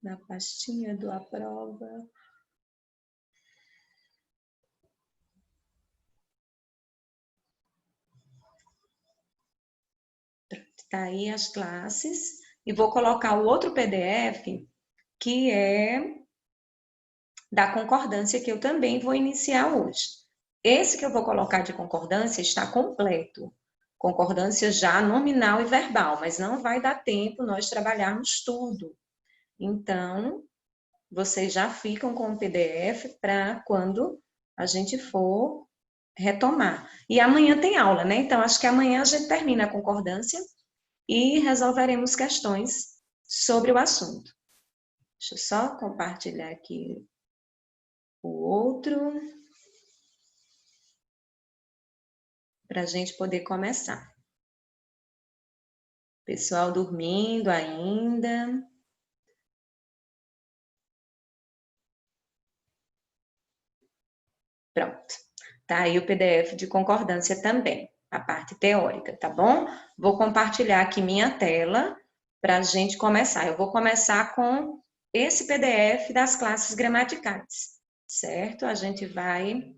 na pastinha do Aprova. Tá aí as classes. E vou colocar o outro PDF, que é da concordância, que eu também vou iniciar hoje. Esse que eu vou colocar de concordância está completo. Concordância já nominal e verbal, mas não vai dar tempo nós trabalharmos tudo. Então, vocês já ficam com o PDF para quando a gente for retomar. E amanhã tem aula, né? Então, acho que amanhã a gente termina a concordância e resolveremos questões sobre o assunto. Deixa eu só compartilhar aqui o outro, para a gente poder começar. Pessoal dormindo ainda. Pronto. Tá aí o PDF de concordância também, a parte teórica, tá bom? Vou compartilhar aqui minha tela para a gente começar. Eu vou começar com esse PDF das classes gramaticais, certo? A gente vai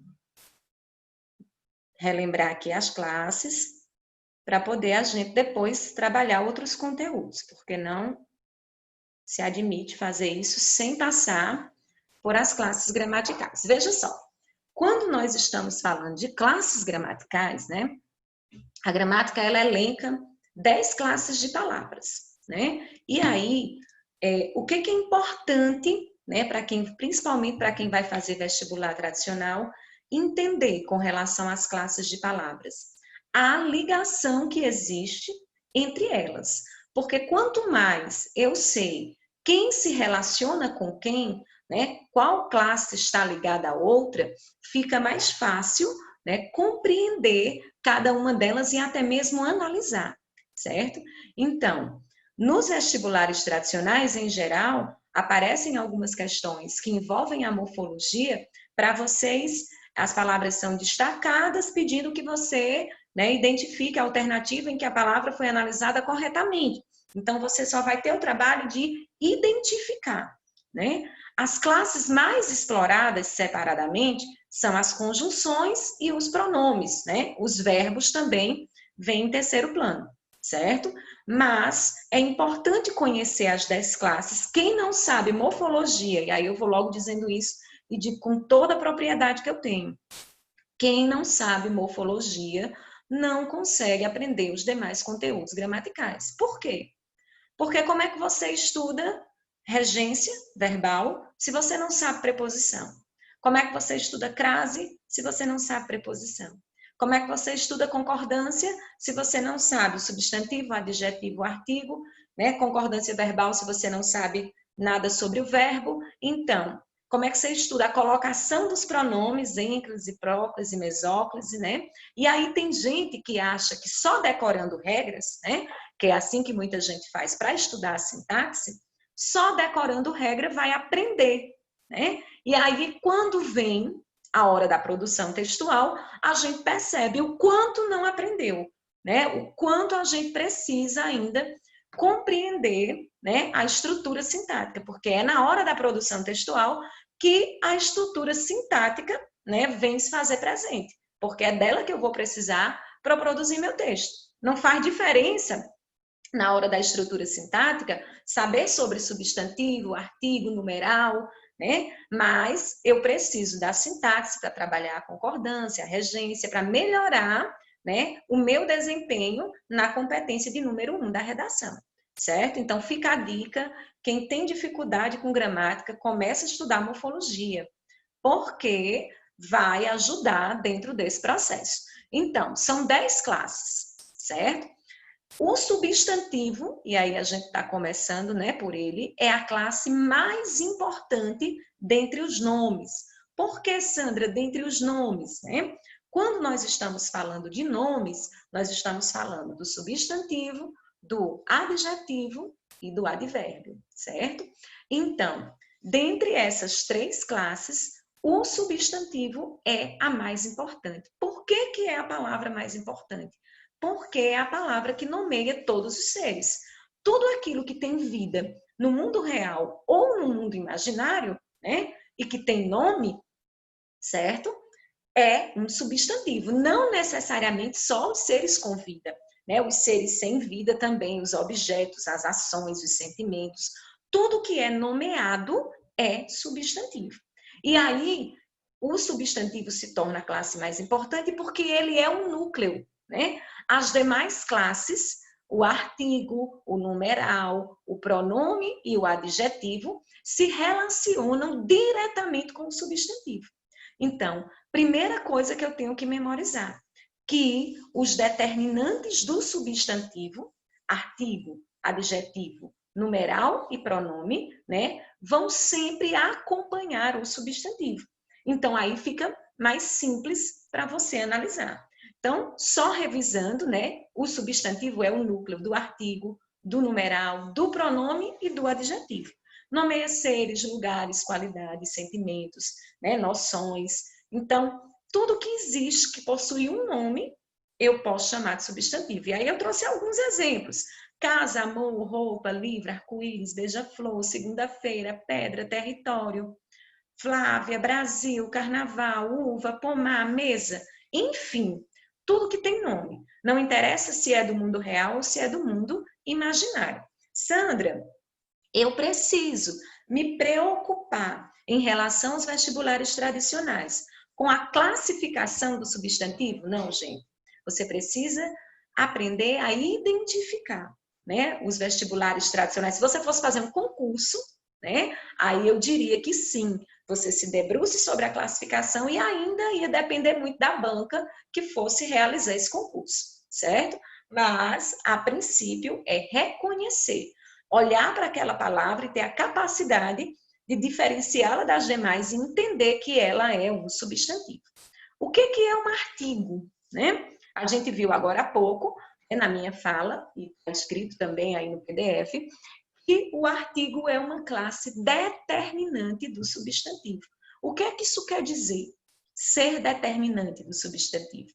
relembrar aqui as classes para poder a gente depois trabalhar outros conteúdos, porque não se admite fazer isso sem passar por as classes gramaticais. Veja só, quando nós estamos falando de classes gramaticais, né? A gramática, ela elenca 10 classes de palavras, né? E aí, o que é importante, né, para quem, principalmente para quem vai fazer vestibular tradicional, entender com relação às classes de palavras? A ligação que existe entre elas. Porque quanto mais eu sei quem se relaciona com quem, né, qual classe está ligada à outra, fica mais fácil, né, compreender cada uma delas e até mesmo analisar, certo? Então, nos vestibulares tradicionais, em geral, aparecem algumas questões que envolvem a morfologia. Para vocês, as palavras são destacadas, pedindo que você, né, identifique a alternativa em que a palavra foi analisada corretamente. Então, você só vai ter o trabalho de identificar, né? As classes mais exploradas separadamente são as conjunções e os pronomes, né? Os verbos também vêm em terceiro plano, certo? Mas é importante conhecer as 10 classes. Quem não sabe morfologia, e aí eu vou logo dizendo isso e com toda a propriedade que eu tenho, quem não sabe morfologia não consegue aprender os demais conteúdos gramaticais. Por quê? Porque como é que você estuda regência verbal se você não sabe preposição? Como é que você estuda crase se você não sabe preposição? Como é que você estuda concordância se você não sabe o substantivo, o adjetivo, o artigo, né? Concordância verbal se você não sabe nada sobre o verbo? Então, como é que você estuda a colocação dos pronomes, ênclise, próclise, mesóclise, né? E aí tem gente que acha que só decorando regras, né? Que é assim que muita gente faz para estudar a sintaxe, só decorando regra vai aprender, né? E aí, quando vem a hora da produção textual, a gente percebe o quanto não aprendeu, né? O quanto a gente precisa ainda compreender, né, a estrutura sintática, porque é na hora da produção textual que a estrutura sintática, né, vem se fazer presente, porque é dela que eu vou precisar para produzir meu texto. Não faz diferença na hora da estrutura sintática, saber sobre substantivo, artigo, numeral, né? Mas eu preciso da sintaxe para trabalhar a concordância, a regência, para melhorar, né, o meu desempenho na competência de número 1 da redação, certo? Então, fica a dica, quem tem dificuldade com gramática, começa a estudar morfologia, porque vai ajudar dentro desse processo. Então, são 10 classes, certo? O substantivo, e aí a gente está começando, né, por ele, é a classe mais importante dentre os nomes. Por que, Sandra, dentre os nomes, né? Quando nós estamos falando de nomes, nós estamos falando do substantivo, do adjetivo e do advérbio, certo? Então, dentre essas 3 classes, o substantivo é a mais importante. Por que que é a palavra mais importante? porque é a palavra que nomeia todos os seres. Tudo aquilo que tem vida no mundo real ou no mundo imaginário, né, e que tem nome, certo? É um substantivo, não necessariamente só os seres com vida, né? Os seres sem vida também, os objetos, as ações, os sentimentos, tudo que é nomeado é substantivo. E aí, o substantivo se torna a classe mais importante porque ele é um núcleo, né? As demais classes, o artigo, o numeral, o pronome e o adjetivo se relacionam diretamente com o substantivo. Então, primeira coisa que eu tenho que memorizar, que os determinantes do substantivo, artigo, adjetivo, numeral e pronome, né, vão sempre acompanhar o substantivo. Então, aí fica mais simples para você analisar. Então, só revisando, né, o substantivo é o núcleo do artigo, do numeral, do pronome e do adjetivo. Nomeia seres, lugares, qualidades, sentimentos, né, noções. Então, tudo que existe, que possui um nome, eu posso chamar de substantivo. E aí eu trouxe alguns exemplos. Casa, amor, roupa, livro, arco-íris, beija-flor, segunda-feira, pedra, território, Flávia, Brasil, carnaval, uva, pomar, mesa. Enfim, tudo que tem nome. Não interessa se é do mundo real ou se é do mundo imaginário. Sandra, eu preciso me preocupar em relação aos vestibulares tradicionais com a classificação do substantivo? Não, gente. Você precisa aprender a identificar, né, os vestibulares tradicionais. Se você fosse fazer um concurso, né, aí eu diria que sim, você se debruce sobre a classificação e ainda ia depender muito da banca que fosse realizar esse concurso, certo? Mas, a princípio, é reconhecer, olhar para aquela palavra e ter a capacidade de diferenciá-la das demais e entender que ela é um substantivo. O que é um artigo, né? A gente viu agora há pouco, na minha fala, e está escrito também aí no PDF, que o artigo é uma classe determinante do substantivo. O que é que isso quer dizer? Ser determinante do substantivo.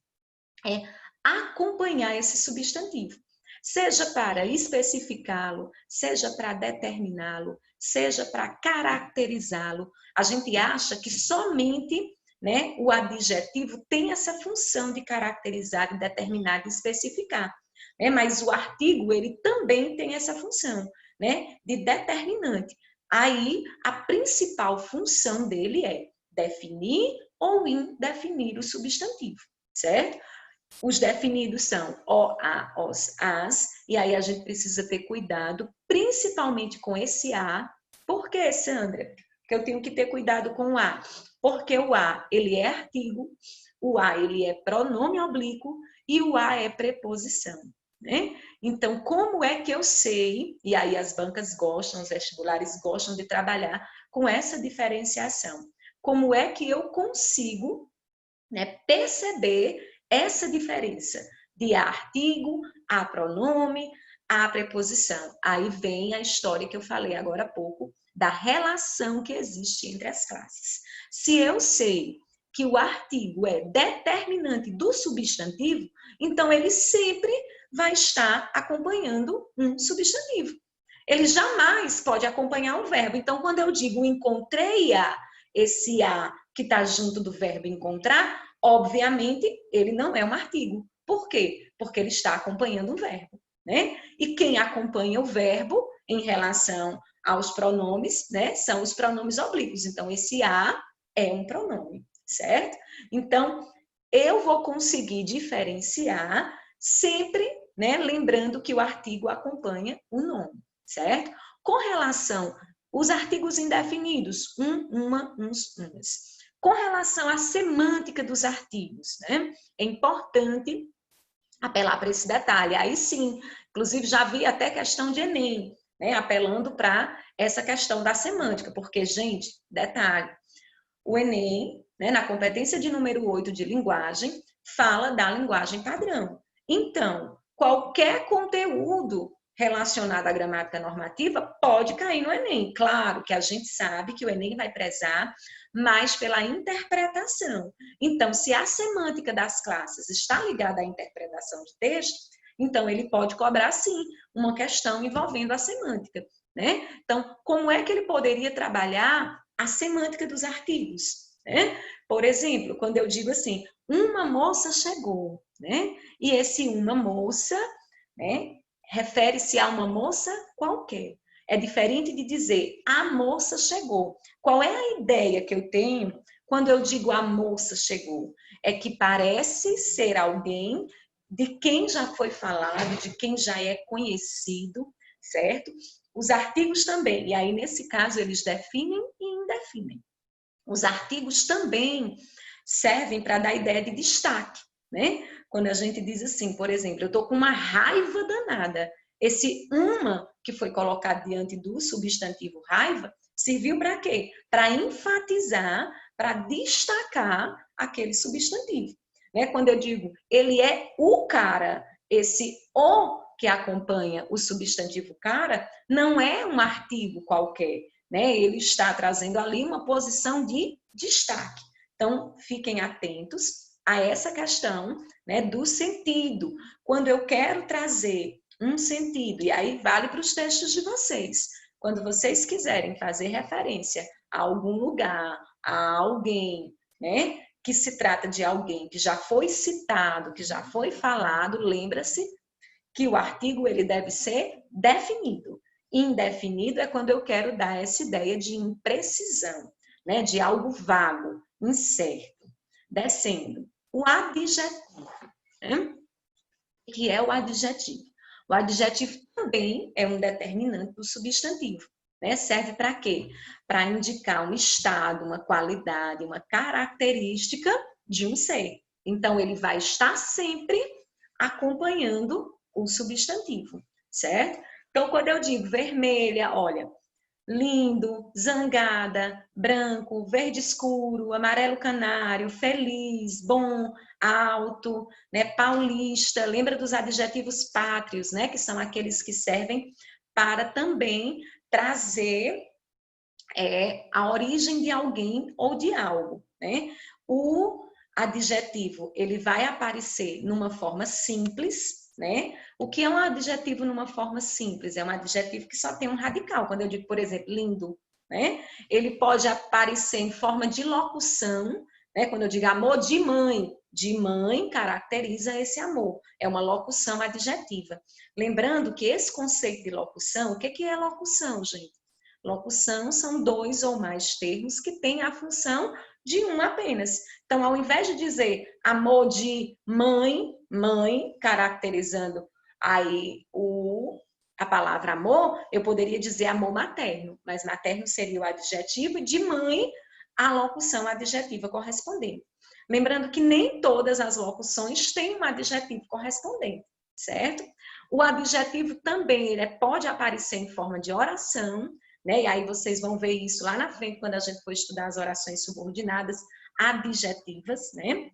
É acompanhar esse substantivo, seja para especificá-lo, seja para determiná-lo, seja para caracterizá-lo. A gente acha que somente, né, o adjetivo tem essa função de caracterizar, de determinar, de especificar. Né? Mas o artigo, ele também tem essa função, né, de determinante. Aí, a principal função dele é definir ou indefinir o substantivo, certo? Os definidos são o, a, os, as, e aí a gente precisa ter cuidado, principalmente com esse a. Por que, Sandra? Que eu tenho que ter cuidado com o a. Porque o a, ele é artigo, o a, ele é pronome oblíquo e o a é preposição, né? Então, como é que eu sei, e aí as bancas gostam, os vestibulares gostam de trabalhar com essa diferenciação. Como é que eu consigo, né, perceber essa diferença de artigo, a pronome, a preposição? Aí vem a história que eu falei agora há pouco, da relação que existe entre as classes. Se eu sei que o artigo é determinante do substantivo, então ele sempre vai estar acompanhando um substantivo. Ele jamais pode acompanhar um verbo. Então, quando eu digo encontrei esse a que está junto do verbo encontrar, obviamente, ele não é um artigo. Por quê? Porque ele está acompanhando um verbo, né? E quem acompanha o verbo em relação aos pronomes, né, são os pronomes oblíquos. Então, esse a é um pronome, certo? Então, eu vou conseguir diferenciar sempre, né, lembrando que o artigo acompanha o nome, certo? Com relação aos artigos indefinidos, uma, uns, umas. Com relação à semântica dos artigos, né? É importante apelar para esse detalhe. Aí sim, inclusive já vi até questão de Enem, né? Apelando para essa questão da semântica, porque, gente, detalhe, o Enem, né, na competência de número 8 de linguagem, fala da linguagem padrão. Então, qualquer conteúdo relacionado à gramática normativa pode cair no Enem. Claro que a gente sabe que o Enem vai prezar mas pela interpretação. Então, se a semântica das classes está ligada à interpretação de texto, então ele pode cobrar, sim, uma questão envolvendo a semântica, né? Então, como é que ele poderia trabalhar a semântica dos artigos, né? Por exemplo, quando eu digo assim, uma moça chegou, né? E esse uma moça, né, refere-se a uma moça qualquer. É diferente de dizer a moça chegou. Qual é a ideia que eu tenho quando eu digo a moça chegou? É que parece ser alguém de quem já foi falado, de quem já é conhecido, certo? Os artigos também, e aí nesse caso eles definem e indefinem. Os artigos também servem para dar ideia de destaque, né? Quando a gente diz assim, por exemplo, eu estou com uma raiva danada. Esse uma que foi colocado diante do substantivo raiva serviu para quê? Para enfatizar, para destacar aquele substantivo. Né? Quando eu digo ele é o cara, esse o que acompanha o substantivo cara não é um artigo qualquer, né? Ele está trazendo ali uma posição de destaque. Então, fiquem atentos a essa questão, né, do sentido. Quando eu quero trazer um sentido, e aí vale para os textos de vocês, quando vocês quiserem fazer referência a algum lugar, a alguém, né, que se trata de alguém que já foi citado, que já foi falado, lembra-se que o artigo ele deve ser definido. Indefinido é quando eu quero dar essa ideia de imprecisão, né, de algo vago, incerto. Descendo, o adjetivo, né? O que é o adjetivo? O adjetivo também é um determinante do substantivo, né? Serve para quê? Para indicar um estado, uma qualidade, uma característica de um ser. Então, ele vai estar sempre acompanhando o substantivo, certo? Então, quando eu digo vermelha, olha, lindo, zangada, branco, verde escuro, amarelo canário, feliz, bom, alto, né, paulista. Lembra dos adjetivos pátrios, né, que são aqueles que servem para também trazer a origem de alguém ou de algo, né? O adjetivo, ele vai aparecer numa forma simples, né? O que é um adjetivo numa forma simples? É um adjetivo que só tem um radical. Quando eu digo, por exemplo, lindo, né? Ele pode aparecer em forma de locução, né? Quando eu digo amor de mãe caracteriza esse amor. É uma locução adjetiva. Lembrando que esse conceito de locução, o que é locução, gente? Locução são dois ou mais termos que têm a função de um apenas. Então, ao invés de dizer amor de mãe, mãe, caracterizando aí a palavra amor, eu poderia dizer amor materno, mas materno seria o adjetivo e de mãe a locução adjetiva correspondente. Lembrando que nem todas as locuções têm um adjetivo correspondente, certo? O adjetivo também ele pode aparecer em forma de oração, né? E aí vocês vão ver isso lá na frente, quando a gente for estudar as orações subordinadas adjetivas, né?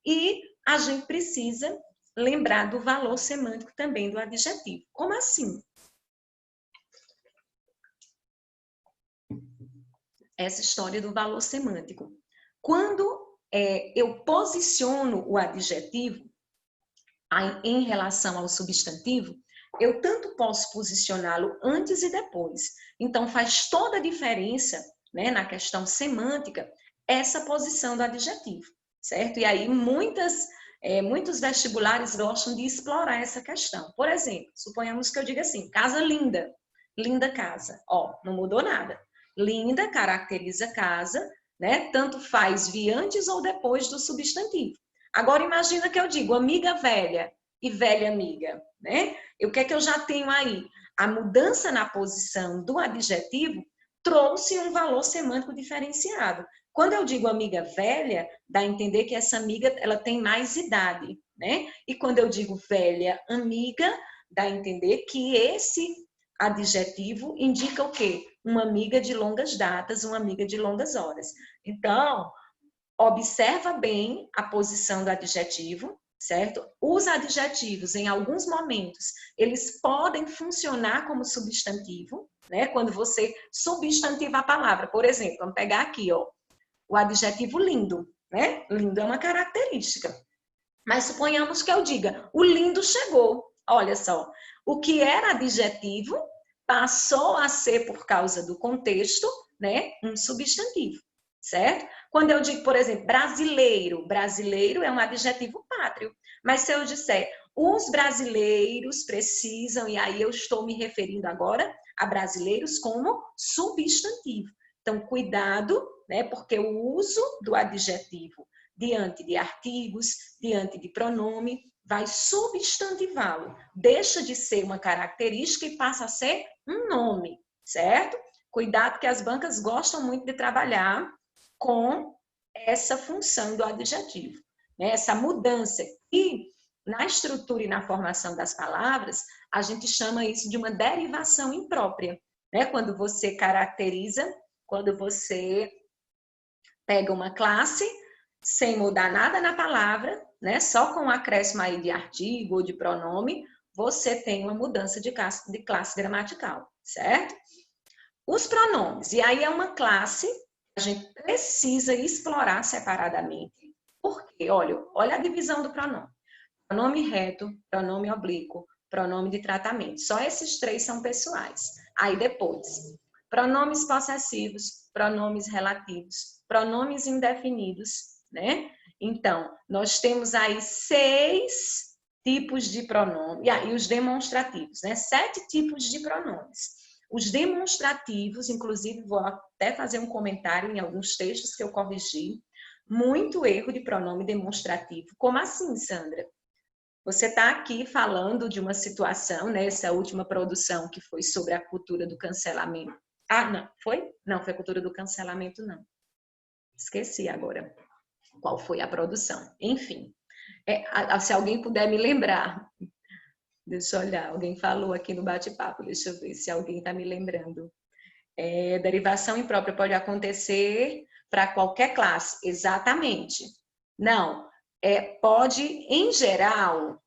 E a gente precisa lembrar do valor semântico também do adjetivo. Como assim? Essa história do valor semântico. Quando eu posiciono o adjetivo em relação ao substantivo, eu tanto posso posicioná-lo antes e depois. Então, faz toda a diferença, né, na questão semântica, essa posição do adjetivo, certo? E aí, muitos vestibulares gostam de explorar essa questão. Por exemplo, suponhamos que eu diga assim, casa linda, linda casa. Ó, não mudou nada. Linda caracteriza casa, né? Tanto faz vir antes ou depois do substantivo. Agora, imagina que eu digo amiga velha e velha amiga, né? O que é que eu já tenho aí? A mudança na posição do adjetivo trouxe um valor semântico diferenciado. Quando eu digo amiga velha, dá a entender que essa amiga ela tem mais idade, né? E quando eu digo velha amiga, dá a entender que esse adjetivo indica o quê? Uma amiga de longas datas, uma amiga de longas horas. Então, observa bem a posição do adjetivo, certo? Os adjetivos, em alguns momentos, eles podem funcionar como substantivo, né? Quando você substantiva a palavra. Por exemplo, vamos pegar aqui, ó. o adjetivo lindo, né? Lindo é uma característica. Mas suponhamos que eu diga, o lindo chegou. Olha só, o que era adjetivo passou a ser, por causa do contexto, né, um substantivo, certo? Quando eu digo, por exemplo, brasileiro, brasileiro é um adjetivo pátrio. Mas se eu disser, os brasileiros precisam, e aí eu estou me referindo agora a brasileiros como substantivo. Então, cuidado, né, porque o uso do adjetivo diante de artigos, diante de pronome, vai substantivá-lo. Deixa de ser uma característica e passa a ser um nome, certo? Cuidado que as bancas gostam muito de trabalhar com essa função do adjetivo, né? Essa mudança. E na estrutura e na formação das palavras, a gente chama isso de uma derivação imprópria, né? Quando você caracteriza, quando você pega uma classe sem mudar nada na palavra, né? Só com o acréscimo aí de artigo ou de pronome, você tem uma mudança de classe gramatical, certo? Os pronomes, e aí é uma classe que a gente precisa explorar separadamente. Por quê? Olha a divisão do pronome. Pronome reto, pronome oblíquo, pronome de tratamento. Só esses três são pessoais. Aí depois, pronomes possessivos, pronomes relativos, pronomes indefinidos, né? Então, nós temos aí 6 tipos de pronome, e os demonstrativos, né? 7 tipos de pronomes. Os demonstrativos, inclusive, vou até fazer um comentário em alguns textos que eu corrigi, muito erro de pronome demonstrativo. Como assim, Sandra? Você está aqui falando de uma situação, né? Essa última produção que foi sobre a cultura do cancelamento. Ah, não, foi? Não, foi a cultura do cancelamento, não. Esqueci agora qual foi a produção. Enfim, se alguém puder me lembrar. Deixa eu olhar, alguém falou aqui no bate-papo, deixa eu ver se alguém está me lembrando. Derivação imprópria pode acontecer para qualquer classe, exatamente. Não, pode, em geral,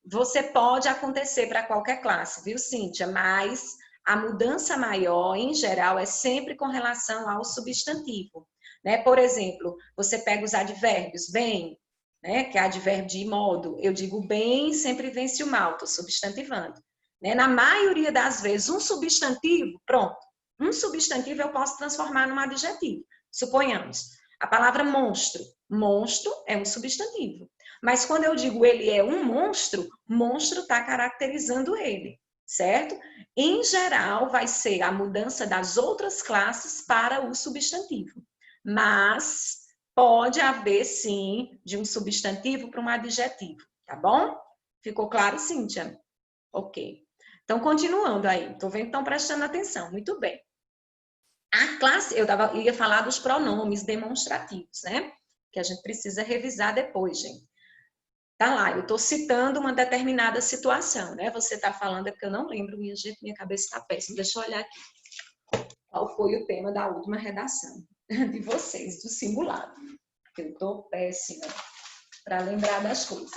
você pode acontecer para qualquer classe, viu, Cíntia? Mas a mudança maior, em geral, é sempre com relação ao substantivo, né? Por exemplo, você pega os advérbios, bem, né? Que é advérbio de modo. Eu digo bem, sempre vence o mal, estou substantivando. Né? Na maioria das vezes, um substantivo, pronto. Um substantivo eu posso transformar num adjetivo. Suponhamos, a palavra monstro. Monstro é um substantivo. Mas quando eu digo ele é um monstro, monstro está caracterizando ele, certo? Em geral, vai ser a mudança das outras classes para o substantivo. Mas pode haver, sim, de um substantivo para um adjetivo, tá bom? Ficou claro, Cíntia? Ok. Então, continuando aí. Estou vendo que estão prestando atenção. Muito bem. A classe, eu ia falar dos pronomes demonstrativos, né? Que a gente precisa revisar depois, gente. Tá lá, eu estou citando uma determinada situação, né? Você está falando, é porque eu não lembro, minha gente, minha cabeça está péssima. Deixa eu olhar aqui. Qual foi o tema da última redação de vocês, do simulado? Eu estou péssima para lembrar das coisas.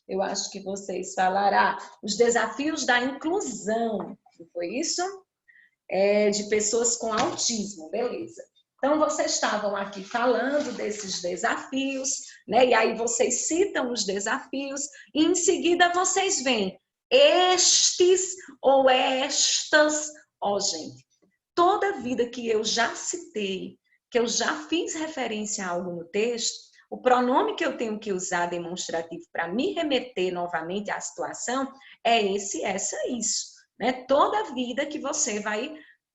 Eu acho que vocês falaram, os desafios da inclusão, não foi isso? De pessoas com autismo, beleza. Então, vocês estavam aqui falando desses desafios, né? E aí vocês citam os desafios e em seguida vocês veem estes ou estas. Ó, gente, toda vida que eu já citei, que eu já fiz referência a algo no texto, o pronome que eu tenho que usar demonstrativo para me remeter novamente à situação é esse, essa, isso. Né? Toda vida que você vai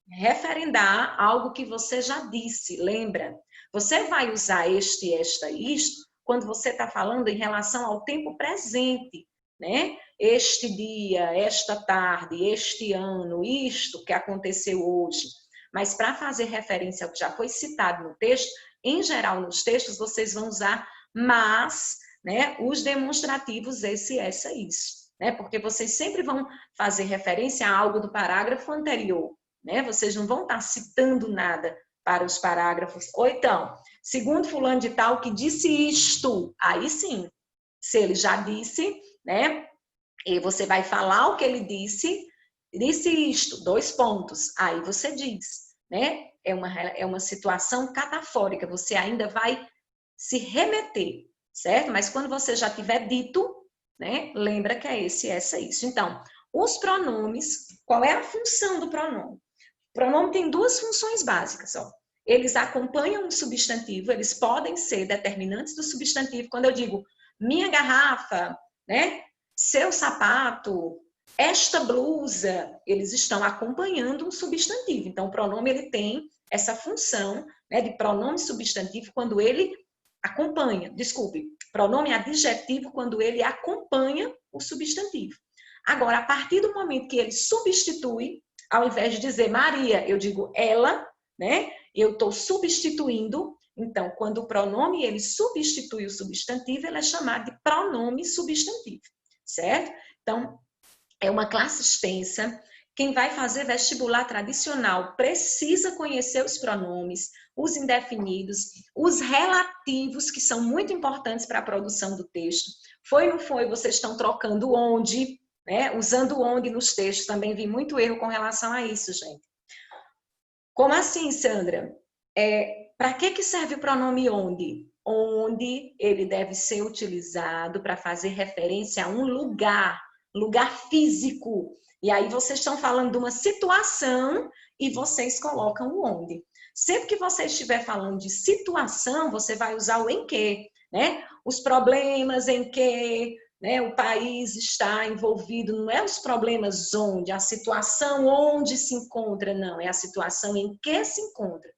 referendar algo que você já disse, lembra? Você vai usar este, esta, isto, quando você está falando em relação ao tempo presente, né? Este dia, esta tarde, este ano, isto que aconteceu hoje. Mas para fazer referência ao que já foi citado no texto, em geral nos textos vocês vão usar mas, né? Os demonstrativos esse, essa, isso. Né? Porque vocês sempre vão fazer referência a algo do parágrafo anterior. Né? Vocês não vão estar citando nada para os parágrafos. Ou então, segundo fulano de tal que disse isto, aí sim, se ele já disse, né? E você vai falar o que ele disse isto, 2 pontos, aí você diz, né? é uma situação catafórica, você ainda vai se remeter, certo? Mas quando você já tiver dito, né, lembra que é esse, essa, isso. Então, os pronomes, qual é a função do pronome? O pronome tem duas funções básicas, ó. Eles acompanham um substantivo, eles podem ser determinantes do substantivo. Quando eu digo minha garrafa, né, seu sapato, esta blusa, eles estão acompanhando um substantivo. Então, o pronome ele tem essa função, né, de pronome substantivo quando ele acompanha, desculpe, pronome adjetivo quando ele acompanha o substantivo. Agora, a partir do momento que ele substitui, ao invés de dizer Maria, eu digo ela, né? Eu estou substituindo. Então, quando o pronome ele substitui o substantivo, ele é chamado de pronome substantivo, certo? Então, é uma classe extensa. Quem vai fazer vestibular tradicional precisa conhecer os pronomes, os indefinidos, os relativos, que são muito importantes para a produção do texto. Foi ou não foi? Vocês estão trocando onde, né? Usando onde nos textos. Também vi muito erro com relação a isso, gente. Como assim, Sandra? Para que serve o pronome onde? Onde ele deve ser utilizado para fazer referência a um lugar físico. E aí vocês estão falando de uma situação e vocês colocam o onde. Sempre que você estiver falando de situação, você vai usar o em que, né? Os problemas em que, né, o país está envolvido, não é os problemas onde, a situação onde se encontra, não, é a situação em que se encontra.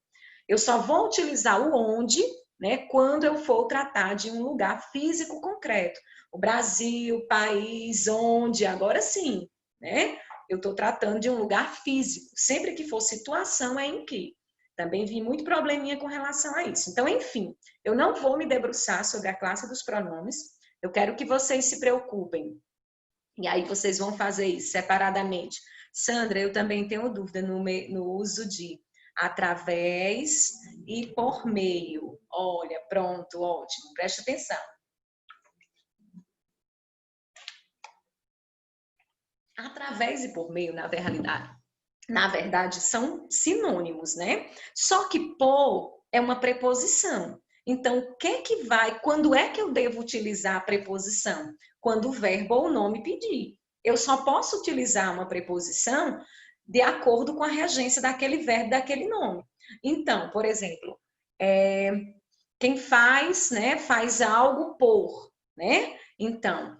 Eu só vou utilizar o onde, né, quando eu for tratar de um lugar físico concreto. O Brasil, país, onde, agora sim, né? Eu estou tratando de um lugar físico. Sempre que for situação, é em que. Também vi muito probleminha com relação a isso. Então, enfim, eu não vou me debruçar sobre a classe dos pronomes. Eu quero que vocês se preocupem. E aí vocês vão fazer isso separadamente. Sandra, eu também tenho dúvida no uso de através e por meio. Olha, pronto, ótimo. Preste atenção. Através e por meio, na verdade, são sinônimos, né? Só que por é uma preposição. Então, o que vai, quando é que eu devo utilizar a preposição? Quando o verbo ou o nome pedir. Eu só posso utilizar uma preposição de acordo com a regência daquele verbo, daquele nome. Então, por exemplo, quem faz, né, faz algo por, né? Então,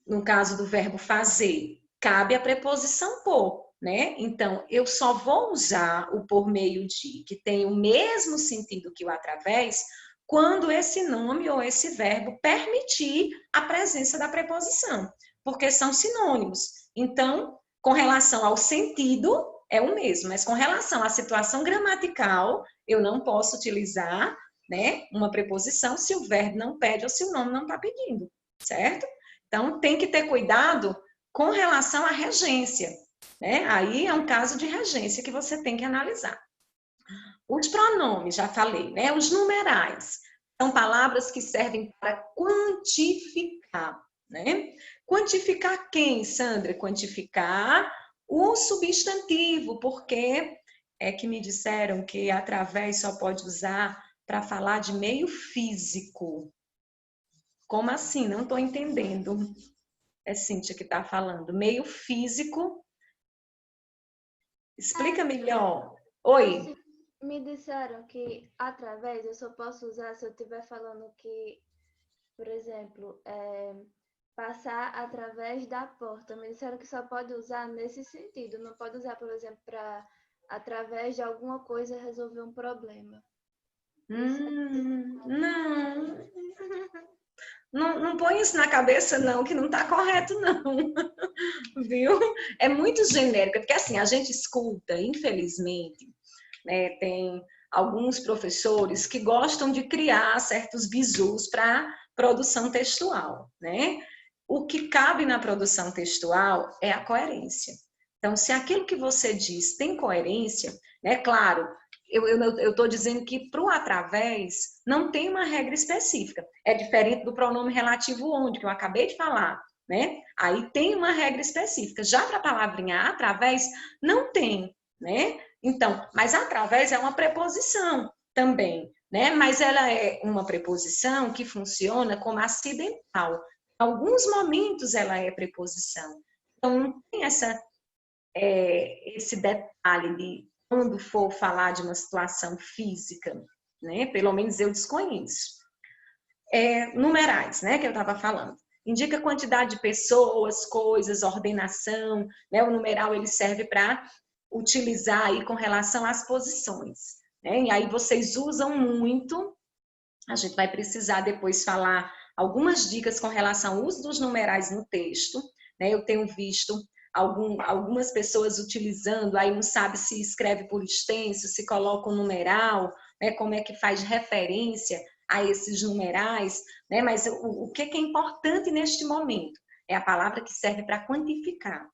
no caso do verbo fazer, cabe a preposição por, né? Então, eu só vou usar o por meio de, que tem o mesmo sentido que o através, quando esse nome ou esse verbo permitir a presença da preposição, porque são sinônimos. Então, com relação ao sentido, é o mesmo, mas com relação à situação gramatical, eu não posso utilizar, né, uma preposição se o verbo não pede ou se o nome não está pedindo, certo? Então, tem que ter cuidado com relação à regência, né? Aí é um caso de regência que você tem que analisar. Os pronomes, já falei, né? Os numerais são palavras que servem para quantificar, né? Quantificar quem, Sandra? Quantificar o substantivo, porque é que me disseram que através só pode usar para falar de meio físico. Como assim? Não estou entendendo. É Cíntia que está falando. Meio físico. Explica melhor. Oi. Me disseram que através eu só posso usar se eu estiver falando que, por exemplo, passar através da porta. Me disseram que só pode usar nesse sentido. Não pode usar, por exemplo, para através de alguma coisa resolver um problema. Não. Não põe isso na cabeça, não, que não está correto, não. Viu? É muito genérico, porque assim, a gente escuta, infelizmente, né, tem alguns professores que gostam de criar certos bizus para produção textual, né? O que cabe na produção textual é a coerência. Então, se aquilo que você diz tem coerência, né? Claro, eu estou dizendo que para o através não tem uma regra específica. É diferente do pronome relativo onde, que eu acabei de falar, né? Aí tem uma regra específica. Já para a palavrinha através, não tem, né? Então, mas através é uma preposição também, né? Mas ela é uma preposição que funciona como acidental. Em alguns momentos ela é preposição. Então, não tem esse detalhe de quando for falar de uma situação física, né? Pelo menos eu desconheço. Numerais, né? Que eu estava falando. Indica quantidade de pessoas, coisas, ordenação, né? O numeral ele serve para utilizar aí com relação às posições, né? E aí vocês usam muito, a gente vai precisar depois falar algumas dicas com relação ao uso dos numerais no texto, né? Eu tenho visto algumas pessoas utilizando, aí não sabe se escreve por extenso, se coloca um numeral, né? Como é que faz referência a esses numerais, né? Mas o que é importante neste momento? É a palavra que serve para quantificar.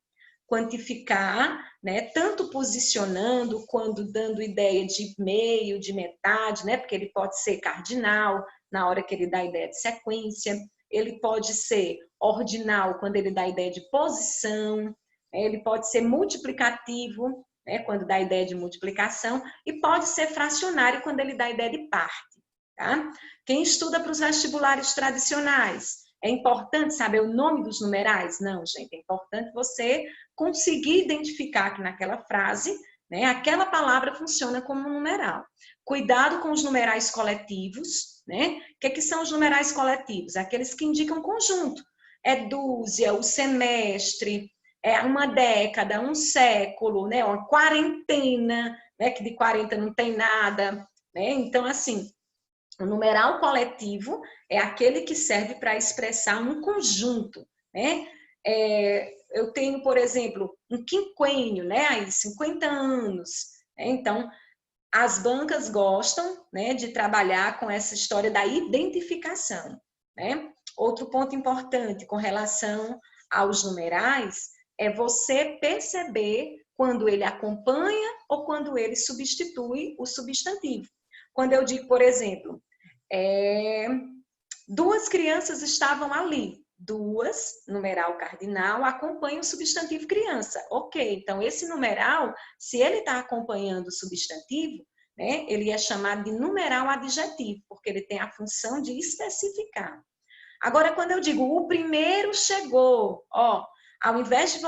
Quantificar, né? Tanto posicionando, quando dando ideia de meio, de metade, né? Porque ele pode ser cardinal, na hora que ele dá a ideia de sequência, ele pode ser ordinal, quando ele dá a ideia de posição, ele pode ser multiplicativo, né? Quando dá a ideia de multiplicação, e pode ser fracionário, quando ele dá a ideia de parte. Tá? Quem estuda para os vestibulares tradicionais, é importante saber o nome dos numerais? Não, gente, é importante você conseguir identificar que naquela frase, né, aquela palavra funciona como um numeral. Cuidado com os numerais coletivos, né? O que são os numerais coletivos? Aqueles que indicam conjunto. É dúzia, o semestre, é uma década, um século, né? Uma quarentena, né? Que de 40 não tem nada, né? Então, assim, o numeral coletivo é aquele que serve para expressar um conjunto, né? Eu tenho, por exemplo, um quinquênio, né? Aí 50 anos. Né? Então, as bancas gostam, né, de trabalhar com essa história da identificação, né? Outro ponto importante com relação aos numerais é você perceber quando ele acompanha ou quando ele substitui o substantivo. Quando eu digo, por exemplo, duas crianças estavam ali. Duas, numeral cardinal, acompanha o substantivo criança. Ok, então esse numeral, se ele está acompanhando o substantivo, né, ele é chamado de numeral adjetivo, porque ele tem a função de especificar. Agora, quando eu digo o primeiro chegou, ó, ao invés de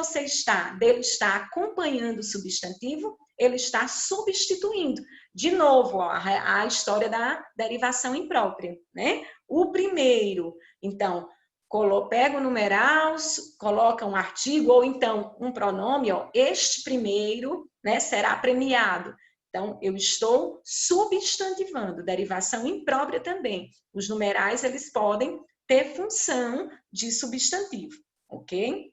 dele estar acompanhando o substantivo, ele está substituindo. De novo, ó, a história da derivação imprópria, né? O primeiro, então, pega o numeral, coloca um artigo ou então um pronome, ó, este primeiro, né, será premiado. Então, eu estou substantivando, derivação imprópria também. Os numerais, eles podem ter função de substantivo, ok?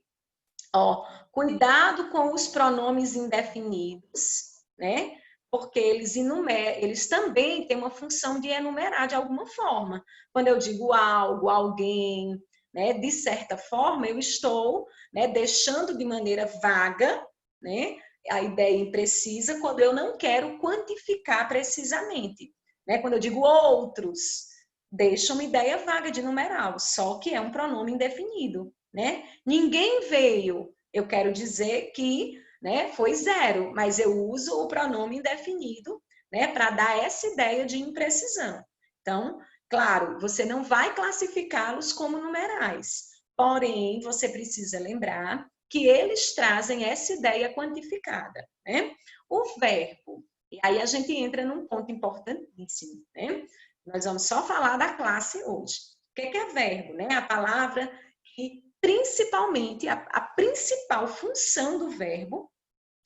Ó, cuidado com os pronomes indefinidos, né? Porque eles também têm uma função de enumerar de alguma forma. Quando eu digo algo, alguém, né? De certa forma, eu estou, né, deixando de maneira vaga, né, a ideia imprecisa quando eu não quero quantificar precisamente. Né? Quando eu digo outros, deixa uma ideia vaga de numeral, só que é um pronome indefinido. Né? Ninguém veio, eu quero dizer que, né, foi zero, mas eu uso o pronome indefinido, né, para dar essa ideia de imprecisão. Então, claro, você não vai classificá-los como numerais, porém, você precisa lembrar que eles trazem essa ideia quantificada. Né? O verbo, e aí a gente entra num ponto importantíssimo, né? Nós vamos só falar da classe hoje. O que é verbo? Né? A palavra que principalmente, a principal função do verbo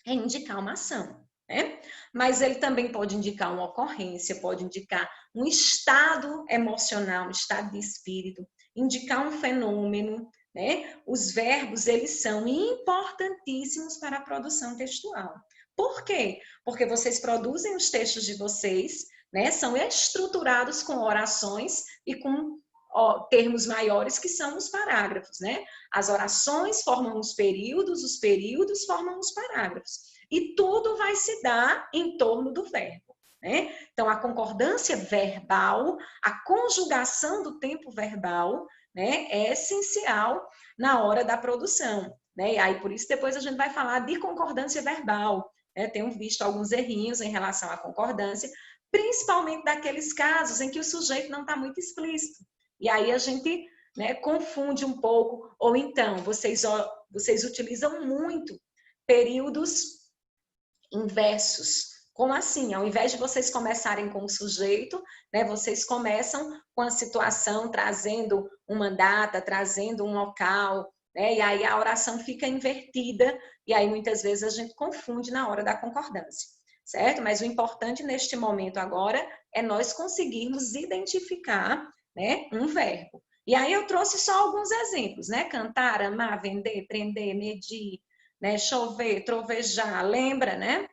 é indicar uma ação, né? Mas ele também pode indicar uma ocorrência, pode indicar um estado emocional, um estado de espírito, indicar um fenômeno, né? Os verbos, eles são importantíssimos para a produção textual. Por quê? Porque vocês produzem os textos de vocês, né? São estruturados com orações e com termos maiores que são os parágrafos, né? As orações formam os períodos formam os parágrafos. E tudo vai se dar em torno do verbo, né? Então, a concordância verbal, a conjugação do tempo verbal, né, é essencial na hora da produção, né? E aí, por isso, depois a gente vai falar de concordância verbal, né? Tenho visto alguns errinhos em relação à concordância, principalmente daqueles casos em que o sujeito não está muito explícito. E aí a gente, né, confunde um pouco, ou então vocês utilizam muito períodos inversos. Como assim? Ao invés de vocês começarem com o sujeito, né, vocês começam com a situação, trazendo uma data, trazendo um local, né, e aí a oração fica invertida, e aí muitas vezes a gente confunde na hora da concordância, certo? Mas o importante neste momento agora é nós conseguirmos identificar, né, um verbo. E aí eu trouxe só alguns exemplos, né? Cantar, amar, vender, prender, medir, né? Chover, trovejar, lembra, né?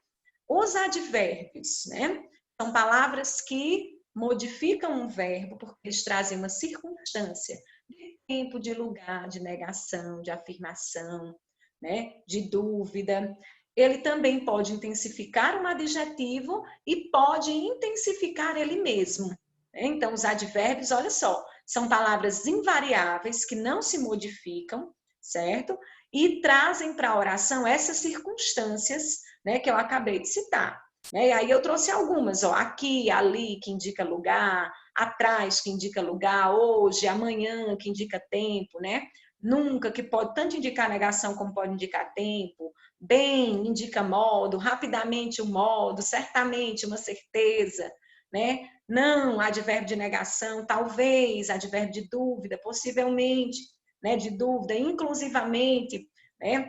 Os advérbios, né? São palavras que modificam um verbo porque eles trazem uma circunstância de tempo, de lugar, de negação, de afirmação, né? De dúvida. Ele também pode intensificar um adjetivo e pode intensificar ele mesmo. Né? Então, os advérbios, olha só, são palavras invariáveis que não se modificam, certo? E trazem para a oração essas circunstâncias, né, que eu acabei de citar. Né? E aí eu trouxe algumas, ó, aqui, ali, que indica lugar, atrás, que indica lugar, hoje, amanhã, que indica tempo, né? Nunca, que pode tanto indicar negação como pode indicar tempo. Bem, indica modo, rapidamente o modo, certamente uma certeza, né? Não, advérbio de negação, talvez, advérbio de dúvida, possivelmente, né, de dúvida, inclusivamente, né,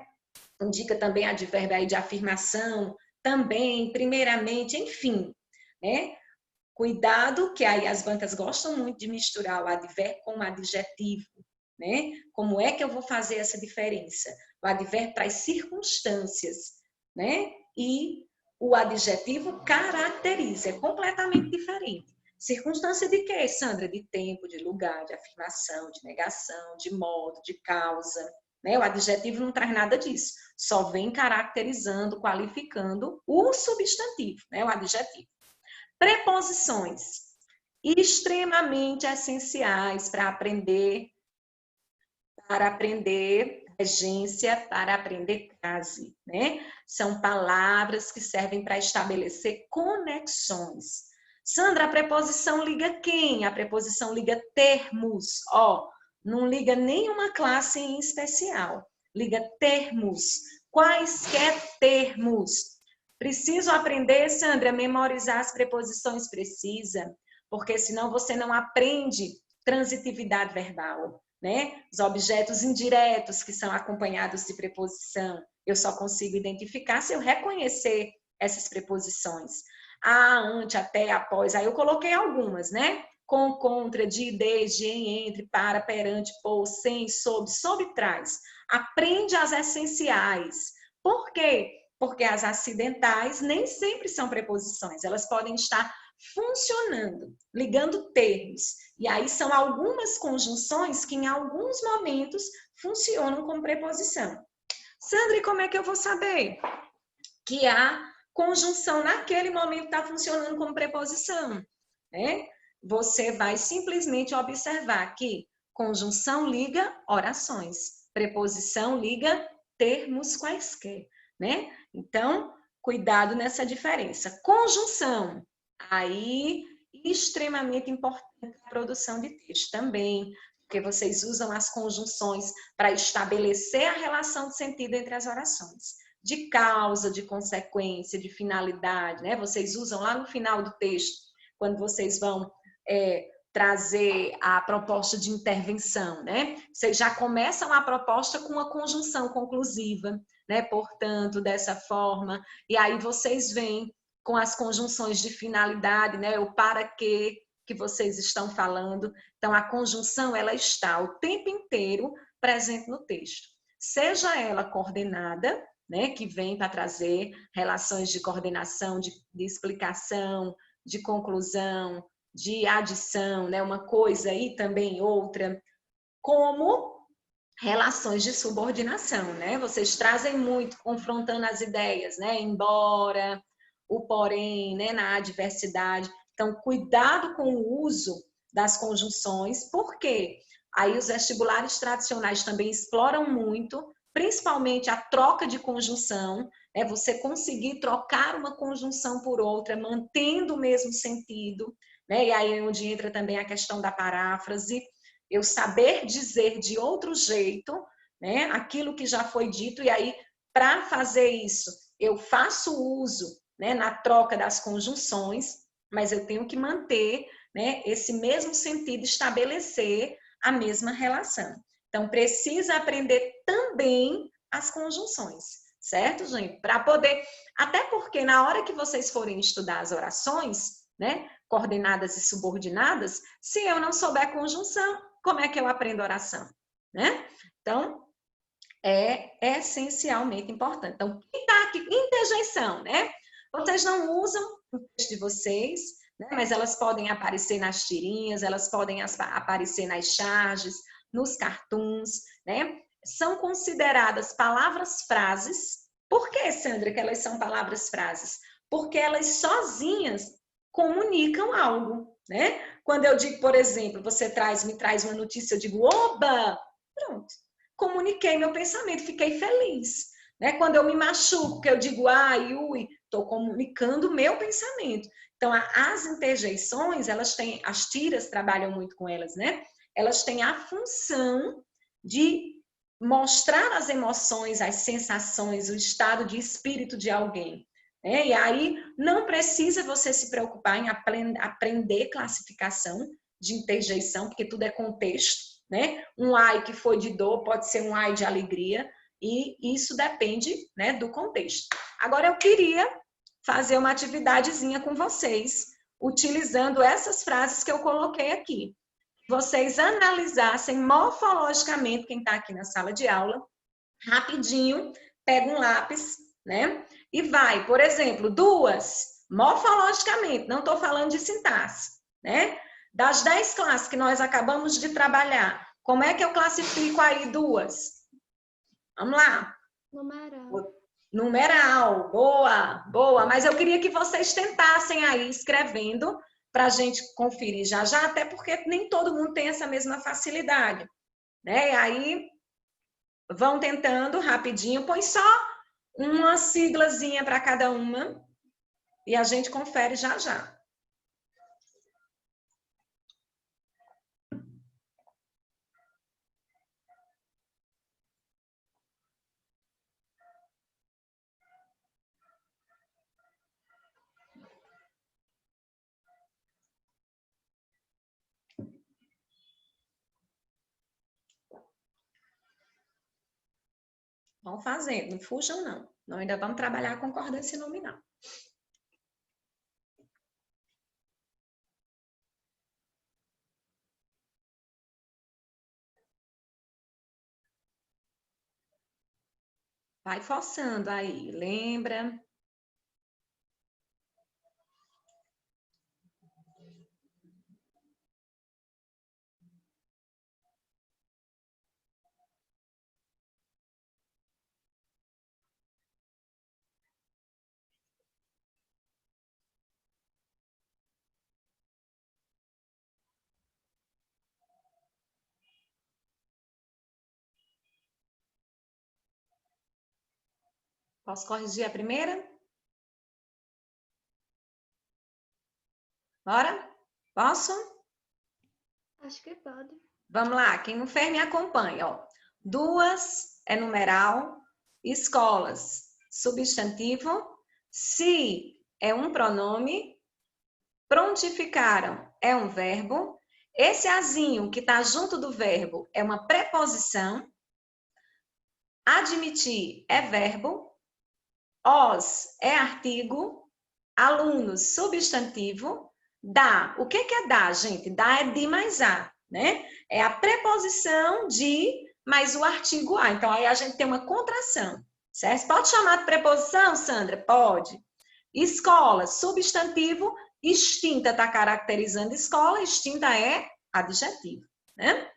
indica também advérbio aí de afirmação, também, primeiramente, enfim, né, cuidado que aí as bancas gostam muito de misturar o advérbio com o adjetivo, né, como é que eu vou fazer essa diferença? O advérbio traz circunstâncias, né, e o adjetivo caracteriza, é completamente diferente. Circunstância de quê, Sandra? De tempo, de lugar, de afirmação, de negação, de modo, de causa. Né? O adjetivo não traz nada disso. Só vem caracterizando, qualificando o substantivo, né? O adjetivo. Preposições. Extremamente essenciais para aprender regência, para aprender crase. Né? São palavras que servem para estabelecer conexões. Sandra, a preposição liga quem? A preposição liga termos. Ó, não liga nenhuma classe em especial. Liga termos. Quaisquer termos. Preciso aprender, Sandra, a memorizar as preposições? Precisa, porque senão você não aprende transitividade verbal. Né? Os objetos indiretos que são acompanhados de preposição, eu só consigo identificar se eu reconhecer essas preposições. A, ante, até, após, aí eu coloquei algumas, né? Com, contra, de, desde, em, entre, para, perante, por, sem, sob, trás. Aprende as essenciais. Por quê? Porque as acidentais nem sempre são preposições, elas podem estar funcionando, ligando termos. E aí são algumas conjunções que em alguns momentos funcionam como preposição. Sandra, e como é que eu vou saber que a conjunção naquele momento está funcionando como preposição? Né? Você vai simplesmente observar que conjunção liga orações, preposição liga termos quaisquer. Né? Então, cuidado nessa diferença. Conjunção, aí extremamente importante a produção de texto também, porque vocês usam as conjunções para estabelecer a relação de sentido entre as orações, de causa, de consequência, de finalidade, né? Vocês usam lá no final do texto, quando vocês vão trazer a proposta de intervenção, né? Vocês já começam a proposta com uma conjunção conclusiva, né? Portanto, dessa forma, e aí vocês vêm com as conjunções de finalidade, né? O para quê que vocês estão falando. Então, a conjunção, ela está o tempo inteiro presente no texto. Seja ela coordenada, né? Que vem para trazer relações de coordenação, de explicação, de conclusão, de adição, né? Uma coisa e também outra, como relações de subordinação, né? Vocês trazem muito, confrontando as ideias, né? Embora, o porém, né? Na adversidade. Então, cuidado com o uso das conjunções, porque aí os vestibulares tradicionais também exploram muito principalmente a troca de conjunção, é você conseguir trocar uma conjunção por outra, mantendo o mesmo sentido, né? E aí é onde entra também a questão da paráfrase, eu saber dizer de outro jeito, né, aquilo que já foi dito, e aí, para fazer isso, eu faço uso, né, na troca das conjunções, mas eu tenho que manter, né, esse mesmo sentido, estabelecer a mesma relação. Então, precisa aprender também as conjunções, certo, gente? Para poder, até porque na hora que vocês forem estudar as orações, né, coordenadas e subordinadas, se eu não souber conjunção, como é que eu aprendo oração, né? Então, é essencialmente importante. Então, que está aqui, interjeição, né? Vocês não usam o texto de vocês, né? Mas elas podem aparecer nas tirinhas, elas podem aparecer nas charges, nos cartoons, né? São consideradas palavras-frases. Por que, Sandra, que elas são palavras-frases? Porque elas sozinhas comunicam algo, né? Quando eu digo, por exemplo, me traz uma notícia, eu digo, oba! Pronto. Comuniquei meu pensamento, fiquei feliz. Né? Quando eu me machuco, que eu digo, ai, ui, estou comunicando o meu pensamento. Então, as interjeições, elas têm, as tiras trabalham muito com elas, né? Elas têm a função de mostrar as emoções, as sensações, o estado de espírito de alguém. Né? E aí, não precisa você se preocupar em aprender classificação de interjeição, porque tudo é contexto. Né? Um ai que foi de dor pode ser um ai de alegria, e isso depende, né, do contexto. Agora, eu queria fazer uma atividadezinha com vocês, utilizando essas frases que eu coloquei aqui. Vocês analisassem morfologicamente, quem está aqui na sala de aula, rapidinho, pega um lápis, né? E vai, por exemplo, duas, morfologicamente, não estou falando de sintaxe, né? Das 10 classes que nós acabamos de trabalhar, como é que eu classifico aí duas? Vamos lá. Numeral. Numeral, boa, boa. Mas eu queria que vocês tentassem aí escrevendo para a gente conferir já já, até porque nem todo mundo tem essa mesma facilidade, né? E aí vão tentando rapidinho, põe só uma siglazinha para cada uma e a gente confere já já. Vão fazendo, não fujam não. Nós ainda vamos trabalhar a concordância nominal. Vai forçando aí, lembra? Posso corrigir a primeira? Bora? Posso? Acho que pode. Vamos lá, quem não fez me acompanha. Ó. Duas é numeral, escolas, substantivo, se é um pronome, prontificaram é um verbo, esse azinho que está junto do verbo é uma preposição, admitir é verbo, os é artigo, alunos substantivo, dá. O que é dar, gente? Dá é de mais a, né? É a preposição de mais o artigo a. Então, aí a gente tem uma contração, certo? Pode chamar de preposição, Sandra? Pode. Escola, substantivo, extinta está caracterizando escola, extinta é adjetivo, né?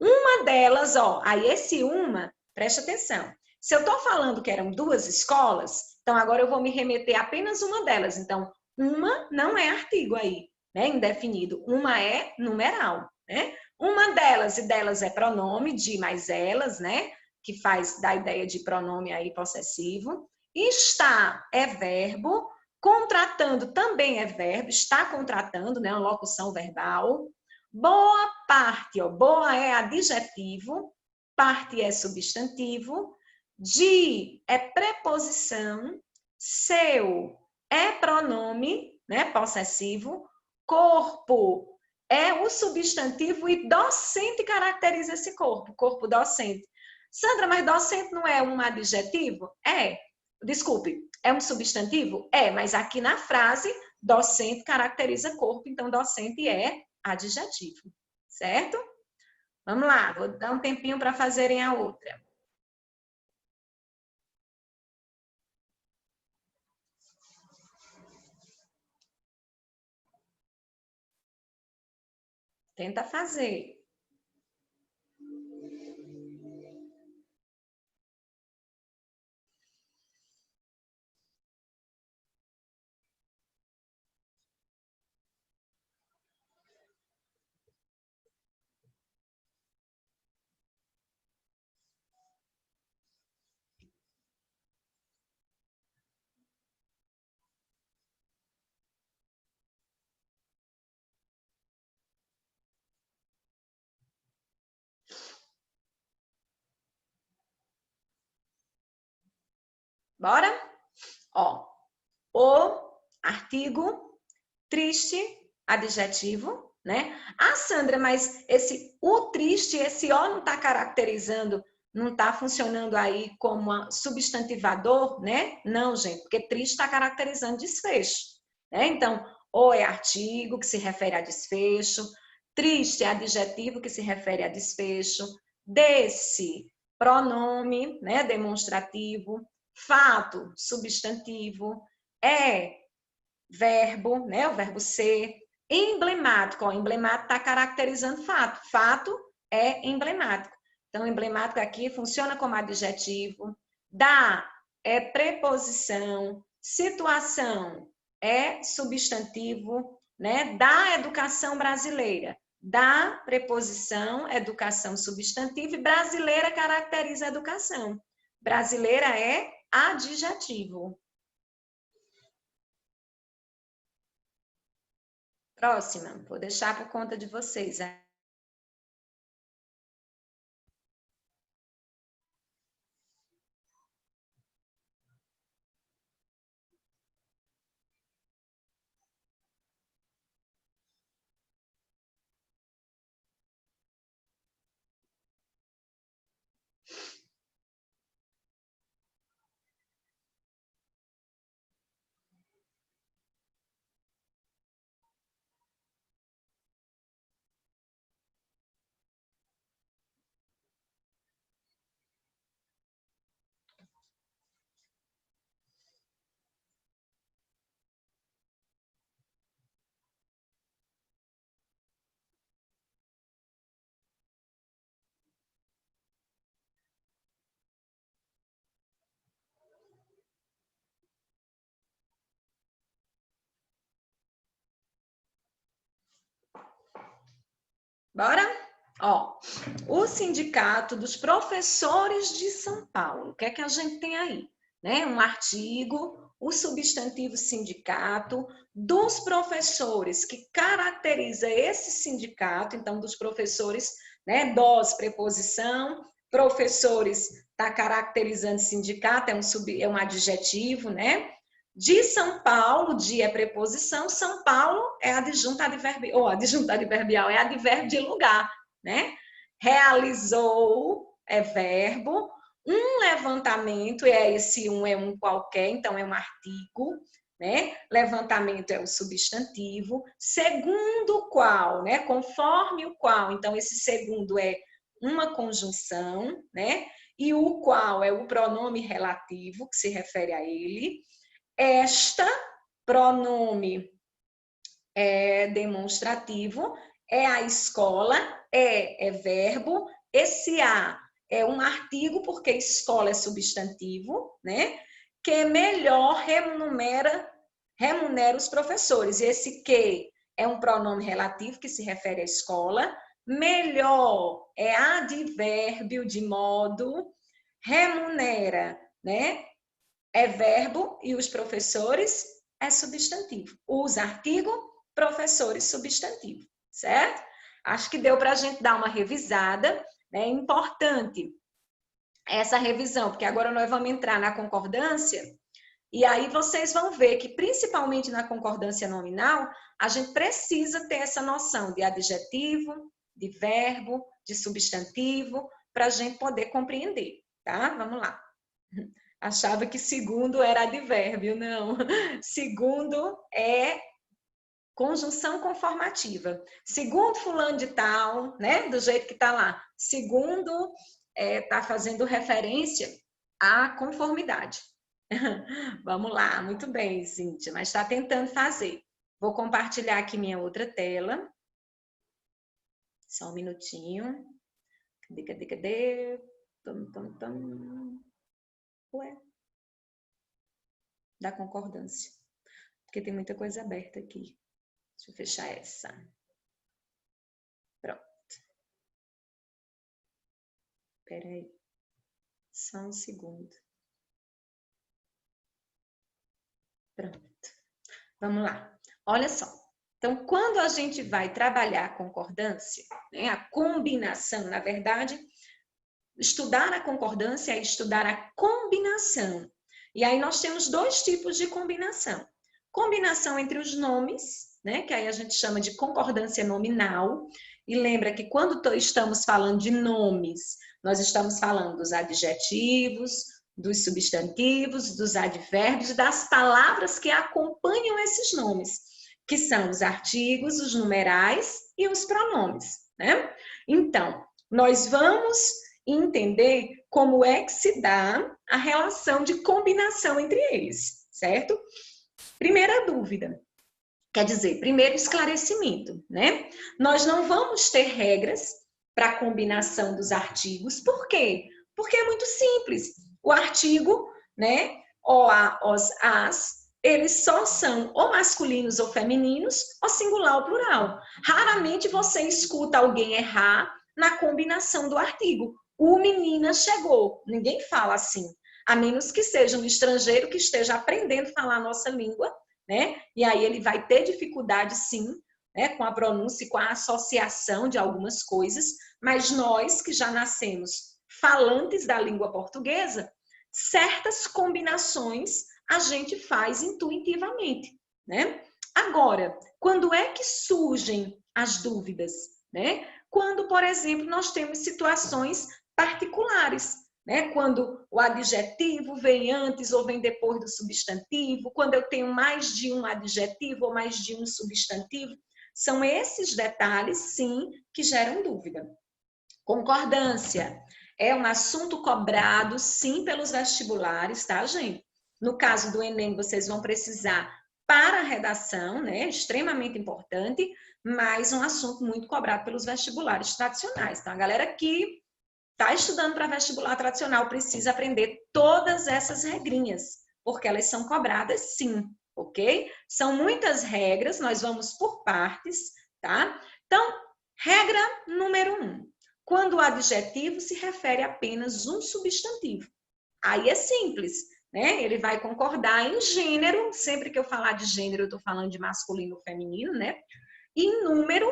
Uma delas, ó, aí esse uma, preste atenção. Se eu estou falando que eram duas escolas, então agora eu vou me remeter a apenas uma delas. Então, uma não é artigo aí, né? Indefinido. Uma é numeral, né? Uma delas, e delas é pronome, de mais elas, né? que faz da ideia de pronome aí possessivo. Está é verbo, contratando também é verbo, está contratando, né, uma locução verbal. Boa parte, ó, boa é adjetivo, parte é substantivo, de é preposição, seu é pronome, né, possessivo, corpo é o substantivo e docente caracteriza esse corpo, corpo docente. Sandra, mas docente não é um adjetivo? É. Desculpe, é um substantivo? É, mas aqui na frase, docente caracteriza corpo, então docente é adjetivo, certo? Vamos lá, vou dar um tempinho para fazerem a outra. Tenta fazer. Bora? Ó, o artigo, triste, adjetivo, né? Ah, Sandra, mas esse o triste, esse o não está caracterizando, não está funcionando aí como substantivador, né? Não, gente, porque triste está caracterizando desfecho, né? Então, o é artigo que se refere a desfecho, triste é adjetivo que se refere a desfecho, desse, pronome, né? Demonstrativo, fato, substantivo, é verbo, né? O verbo ser, emblemático, ó, emblemático está caracterizando fato, fato é emblemático. Então, emblemático aqui funciona como adjetivo, dá é preposição, situação é substantivo, né? Da educação brasileira, da preposição, educação substantivo, e brasileira caracteriza a educação. Brasileira é adjetivo. Próxima, vou deixar por conta de vocês. Bora? Ó, o Sindicato dos Professores de São Paulo. O que é que a gente tem aí? Né? Um artigo, o substantivo sindicato, dos professores, que caracteriza esse sindicato, então, dos professores, né? Dos, preposição, professores está caracterizando sindicato, é um adjetivo, né? De São Paulo, de é preposição, São Paulo é adjunto adverbial, ou adjunto adverbial é advérbio de lugar, né? Realizou é verbo, um levantamento, esse um é um qualquer, então é um artigo, né? Levantamento é o substantivo, segundo o qual, né? Conforme o qual, então esse segundo é uma conjunção, né? E o qual é o pronome relativo que se refere a ele. Esta, pronome demonstrativo, é a escola, é verbo, esse a é um artigo, porque escola é substantivo, né? Que melhor remunera os professores. E esse que é um pronome relativo que se refere à escola, melhor é advérbio de modo, remunera, né? É verbo e os professores é substantivo. Usa artigo, professores substantivo, certo? Acho que deu para a gente dar uma revisada, né? É importante essa revisão, porque agora nós vamos entrar na concordância e aí vocês vão ver que, principalmente na concordância nominal, a gente precisa ter essa noção de adjetivo, de verbo, de substantivo, para a gente poder compreender, tá? Vamos lá. Achava que segundo era advérbio, não. Segundo é conjunção conformativa. Segundo fulano de tal, né? Do jeito que está lá. Segundo está fazendo referência à conformidade. Vamos lá, muito bem, Cíntia, mas está tentando fazer. Vou compartilhar aqui minha outra tela. Só um minutinho. Cadê? Ué. Da concordância. Porque tem muita coisa aberta aqui. Deixa eu fechar essa. Pronto. Espera aí. Só um segundo. Pronto. Vamos lá. Olha só. Então, quando a gente vai trabalhar a concordância, né, a combinação, na verdade, estudar a concordância é estudar a combinação. E aí nós temos dois tipos de combinação. Combinação entre os nomes, né, que aí a gente chama de concordância nominal. E lembra que quando estamos falando de nomes, nós estamos falando dos adjetivos, dos substantivos, dos advérbios e das palavras que acompanham esses nomes, que são os artigos, os numerais e os pronomes, né? Então, nós vamos entender como é que se dá a relação de combinação entre eles, certo? Primeira dúvida, quer dizer, primeiro esclarecimento, né? Nós não vamos ter regras para a combinação dos artigos, por quê? Porque é muito simples. O artigo, né, o, a, os, as, eles só são ou masculinos ou femininos, ou singular ou plural. Raramente você escuta alguém errar na combinação do artigo. O menina chegou. Ninguém fala assim. A menos que seja um estrangeiro que esteja aprendendo a falar a nossa língua, né? E aí ele vai ter dificuldade, sim, né, com a pronúncia e com a associação de algumas coisas, mas nós que já nascemos falantes da língua portuguesa, certas combinações a gente faz intuitivamente, né? Agora, quando é que surgem as dúvidas, né? Quando, por exemplo, nós temos situações particulares, né? Quando o adjetivo vem antes ou vem depois do substantivo, quando eu tenho mais de um adjetivo ou mais de um substantivo, são esses detalhes, sim, que geram dúvida. Concordância é um assunto cobrado, sim, pelos vestibulares, tá, gente? No caso do Enem, vocês vão precisar para a redação, né? Extremamente importante, mas um assunto muito cobrado pelos vestibulares tradicionais. Então, a galera que está estudando para vestibular tradicional precisa aprender todas essas regrinhas, porque elas são cobradas, sim, ok? São muitas regras, nós vamos por partes, tá? Então, regra número 1. Quando o adjetivo se refere a apenas um substantivo. Aí é simples, né? Ele vai concordar em gênero, sempre que eu falar de gênero, eu estou falando de masculino ou feminino, né? E em número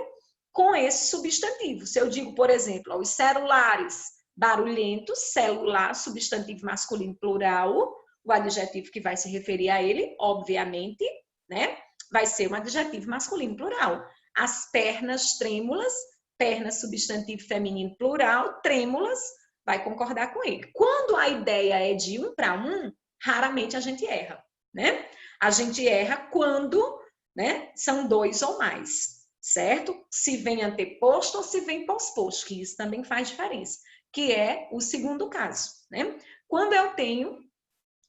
com esse substantivo. Se eu digo, por exemplo, os celulares barulhentos, celular, substantivo masculino plural, o adjetivo que vai se referir a ele, obviamente, né? Vai ser um adjetivo masculino plural. As pernas trêmulas, pernas substantivo feminino plural, trêmulas, vai concordar com ele. Quando a ideia é de um para um, raramente a gente erra, né? A gente erra quando, né, são dois ou mais, certo? Se vem anteposto ou se vem pós-posto, que isso também faz diferença, que é o segundo caso, né? Quando eu tenho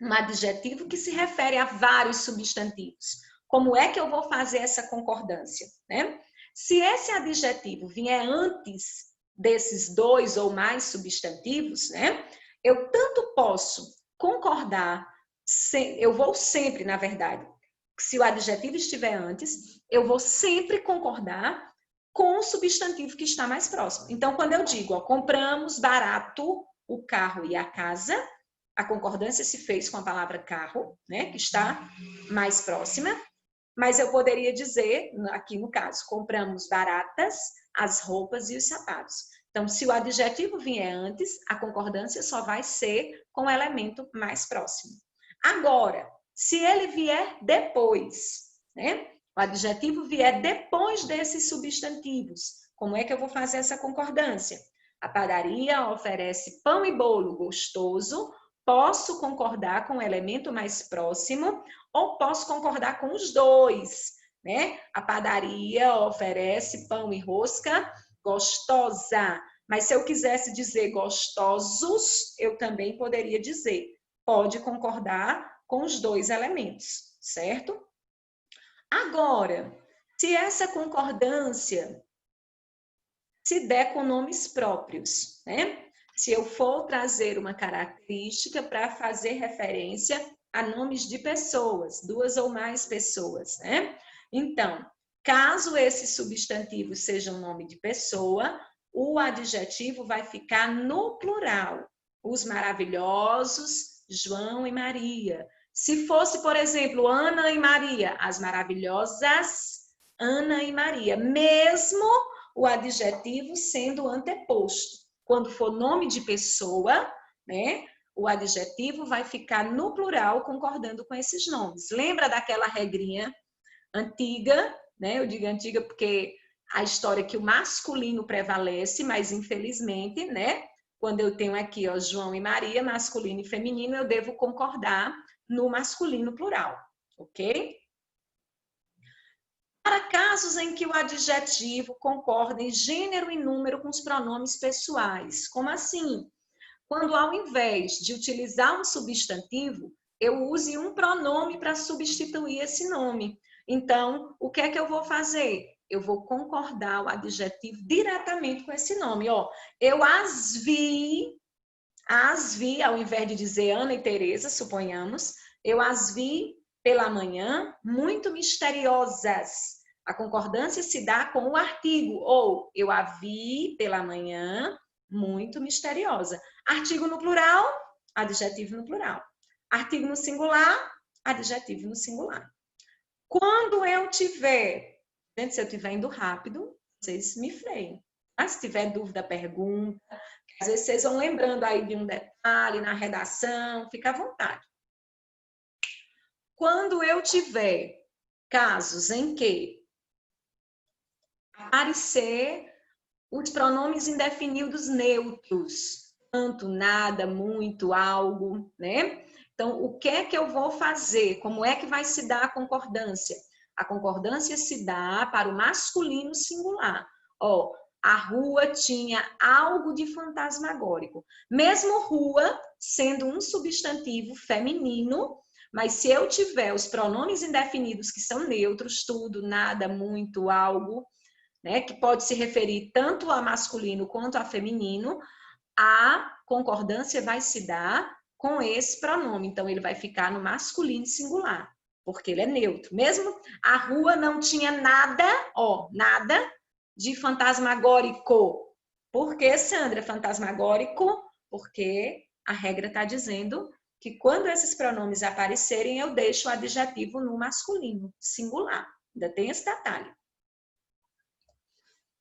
um adjetivo que se refere a vários substantivos, como é que eu vou fazer essa concordância, né? Se esse adjetivo vier antes desses dois ou mais substantivos, né? Eu tanto posso concordar, eu vou sempre, na verdade, se o adjetivo estiver antes, eu vou sempre concordar com o substantivo que está mais próximo. Então, quando eu digo, ó, compramos barato o carro e a casa. A concordância se fez com a palavra carro, né, que está mais próxima. Mas eu poderia dizer, aqui no caso, compramos baratas, as roupas e os sapatos. Então, se o adjetivo vier antes, a concordância só vai ser com o elemento mais próximo. Agora, se ele vier depois, né? O adjetivo vier depois desses substantivos, como é que eu vou fazer essa concordância? A padaria oferece pão e bolo gostoso. Posso concordar com o elemento mais próximo ou posso concordar com os dois, né? A padaria oferece pão e rosca gostosa. Mas se eu quisesse dizer gostosos, eu também poderia dizer. Pode concordar com os dois elementos, certo? Agora, se essa concordância se der com nomes próprios, né? Se eu for trazer uma característica para fazer referência a nomes de pessoas, duas ou mais pessoas, né? Então, caso esse substantivo seja um nome de pessoa, o adjetivo vai ficar no plural. Os maravilhosos, João e Maria. Se fosse, por exemplo, Ana e Maria, as maravilhosas Ana e Maria, mesmo o adjetivo sendo anteposto. Quando for nome de pessoa, né, o adjetivo vai ficar no plural concordando com esses nomes. Lembra daquela regrinha antiga, né? Eu digo antiga porque a história é que o masculino prevalece, mas infelizmente, né, quando eu tenho aqui, ó, João e Maria, masculino e feminino, eu devo concordar no masculino plural, ok? Para casos em que o adjetivo concorda em gênero e número com os pronomes pessoais. Como assim? Quando ao invés de utilizar um substantivo, eu use um pronome para substituir esse nome. Então, o que é que eu vou fazer? Eu vou concordar o adjetivo diretamente com esse nome. Ó, eu as vi, ao invés de dizer Ana e Teresa, suponhamos, eu as vi pela manhã muito misteriosas. A concordância se dá com o artigo, ou eu a vi pela manhã muito misteriosa. Artigo no plural, adjetivo no plural. Artigo no singular, adjetivo no singular. Quando eu tiver, gente, se eu estiver indo rápido, vocês me freiem. Mas se tiver dúvida, pergunta. Às vezes vocês vão lembrando aí de um detalhe na redação, fica à vontade. Quando eu tiver casos em que aparecer os pronomes indefinidos neutros, tanto, nada, muito, algo, né? Então, o que é que eu vou fazer? Como é que vai se dar a concordância? A concordância se dá para o masculino singular. Ó, a rua tinha algo de fantasmagórico. Mesmo rua sendo um substantivo feminino, mas se eu tiver os pronomes indefinidos que são neutros, tudo, nada, muito, algo, né, que pode se referir tanto a masculino quanto a feminino, a concordância vai se dar com esse pronome. Então, ele vai ficar no masculino singular, porque ele é neutro. Mesmo a rua não tinha nada, ó, nada de fantasmagórico. Por que, Sandra, fantasmagórico? Porque a regra está dizendo que quando esses pronomes aparecerem, eu deixo o adjetivo no masculino singular. Ainda tem esse detalhe.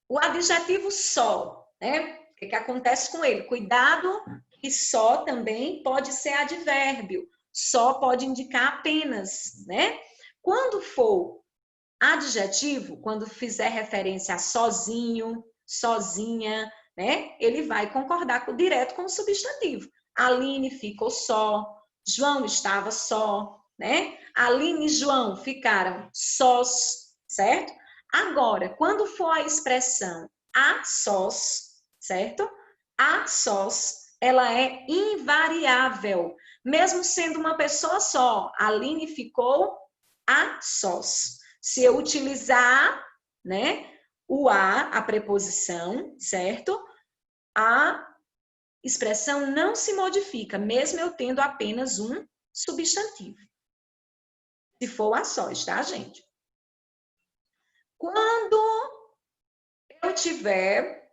O adjetivo só, né? O que acontece com ele? Cuidado, que só também pode ser advérbio. Só pode indicar apenas, né? Quando for adjetivo, quando fizer referência a sozinho, sozinha, né? Ele vai concordar direto com o substantivo. Aline ficou só, João estava só, né? Aline e João ficaram sós, certo? Agora, quando for a expressão a sós, certo? A sós, ela é invariável. Mesmo sendo uma pessoa só, Aline ficou a sós. Se eu utilizar, né, o a preposição, certo? A expressão não se modifica, mesmo eu tendo apenas um substantivo. Se for a sós, tá, gente? Quando eu tiver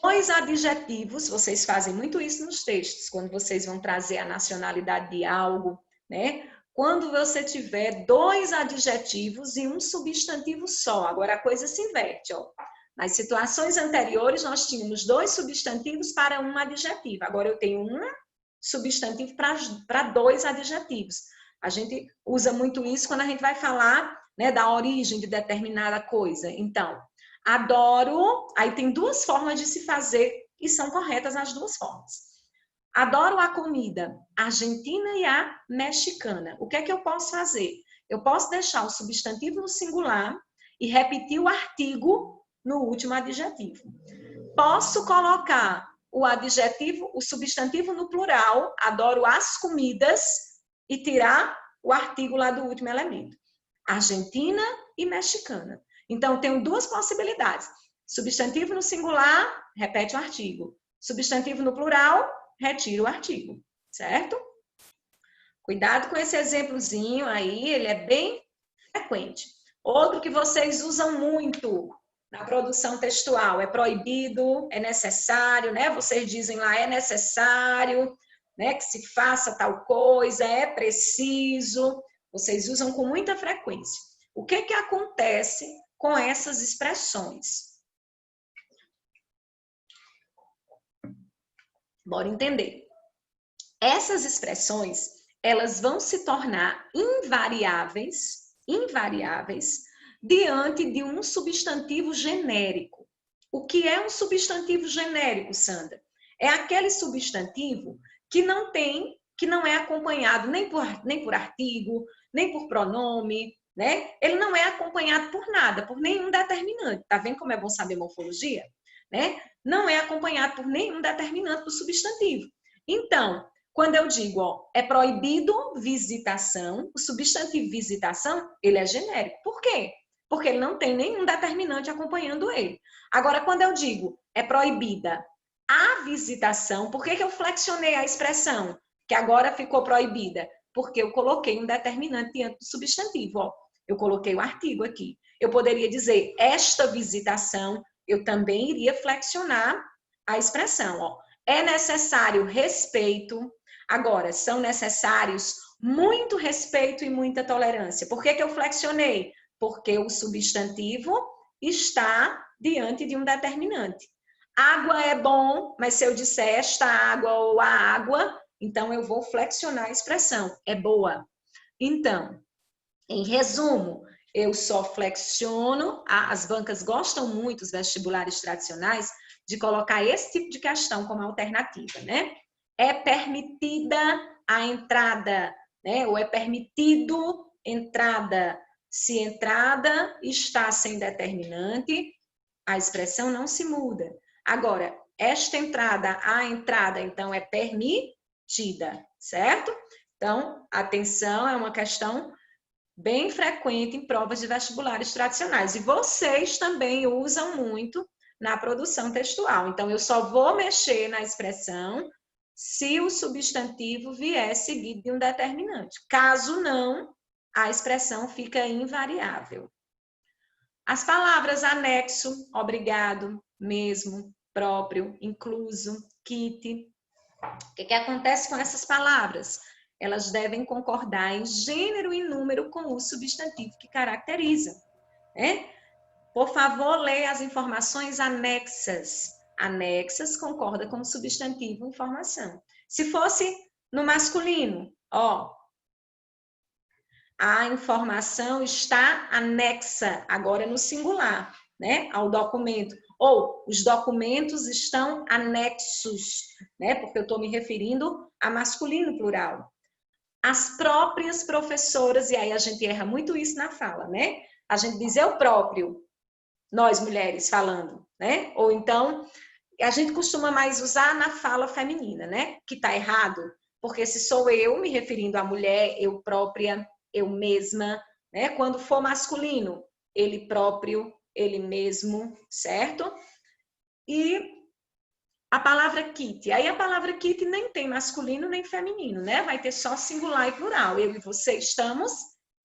2 adjetivos, vocês fazem muito isso nos textos, quando vocês vão trazer a nacionalidade de algo, né? Quando você tiver 2 adjetivos e um substantivo só, agora a coisa se inverte, ó. Nas situações anteriores, nós tínhamos 2 substantivos para um adjetivo. Agora eu tenho um substantivo para 2 adjetivos. A gente usa muito isso quando a gente vai falar, né, da origem de determinada coisa. Então, adoro, aí tem 2 formas de se fazer e são corretas as 2 formas. Adoro a comida argentina e a mexicana. O que é que eu posso fazer? Eu posso deixar o substantivo no singular e repetir o artigo no último adjetivo. Posso colocar o adjetivo, o substantivo no plural, adoro as comidas, e tirar o artigo lá do último elemento. Argentina e mexicana. Então, tenho 2 possibilidades. Substantivo no singular, repete o artigo. Substantivo no plural, retira o artigo, certo? Cuidado com esse exemplozinho aí, ele é bem frequente. Outro que vocês usam muito na produção textual, é proibido, é necessário, né? Vocês dizem lá, é necessário, né, que se faça tal coisa, é preciso. Vocês usam com muita frequência. O que que acontece com essas expressões? Bora entender. Essas expressões, elas vão se tornar invariáveis diante de um substantivo genérico. O que é um substantivo genérico, Sandra? É aquele substantivo que não é acompanhado nem por artigo, nem por pronome, né? Ele não é acompanhado por nada, por nenhum determinante. Tá vendo como é bom saber morfologia? Né? Não é acompanhado por nenhum determinante do substantivo. Então, quando eu digo, ó, é proibido visitação, o substantivo visitação, ele é genérico. Por quê? Porque ele não tem nenhum determinante acompanhando ele. Agora, quando eu digo, é proibida a visitação, por que que eu flexionei a expressão? Que agora ficou proibida? Porque eu coloquei um determinante diante do substantivo, ó. Eu coloquei o artigo aqui. Eu poderia dizer, esta visitação, eu também iria flexionar a expressão, ó. É necessário respeito. Agora, são necessários muito respeito e muita tolerância. Por que que eu flexionei? Porque o substantivo está diante de um determinante. Água é bom, mas se eu disser esta água ou a água, então eu vou flexionar a expressão. É boa. Então, em resumo, eu só flexiono, as bancas gostam muito, os vestibulares tradicionais, de colocar esse tipo de questão como alternativa, né? É permitida a entrada, né? Ou é permitido entrada. Se entrada está sem determinante, a expressão não se muda. Agora, esta entrada, a entrada, então, é permitida, certo? Então, atenção, é uma questão bem frequente em provas de vestibulares tradicionais. E vocês também usam muito na produção textual. Então, eu só vou mexer na expressão se o substantivo vier seguido de um determinante. Caso não, a expressão fica invariável. As palavras anexo, obrigado, mesmo, próprio, incluso, kit. O que acontece com essas palavras? Elas devem concordar em gênero e número com o substantivo que caracteriza, né? Por favor, leia as informações anexas. Anexas concorda com o substantivo informação. Se fosse no masculino, ó, a informação está anexa, agora no singular, né, ao documento. Ou os documentos estão anexos, né, porque eu estou me referindo a masculino plural. As próprias professoras, e aí a gente erra muito isso na fala, né? A gente diz eu próprio, nós mulheres falando, né? Ou então, a gente costuma mais usar na fala feminina, né? Que tá errado, porque se sou eu me referindo à mulher, eu própria, eu mesma, né? Quando for masculino, ele próprio, ele mesmo, certo? E a palavra kit. Aí a palavra kit nem tem masculino nem feminino, né? Vai ter só singular e plural. Eu e você estamos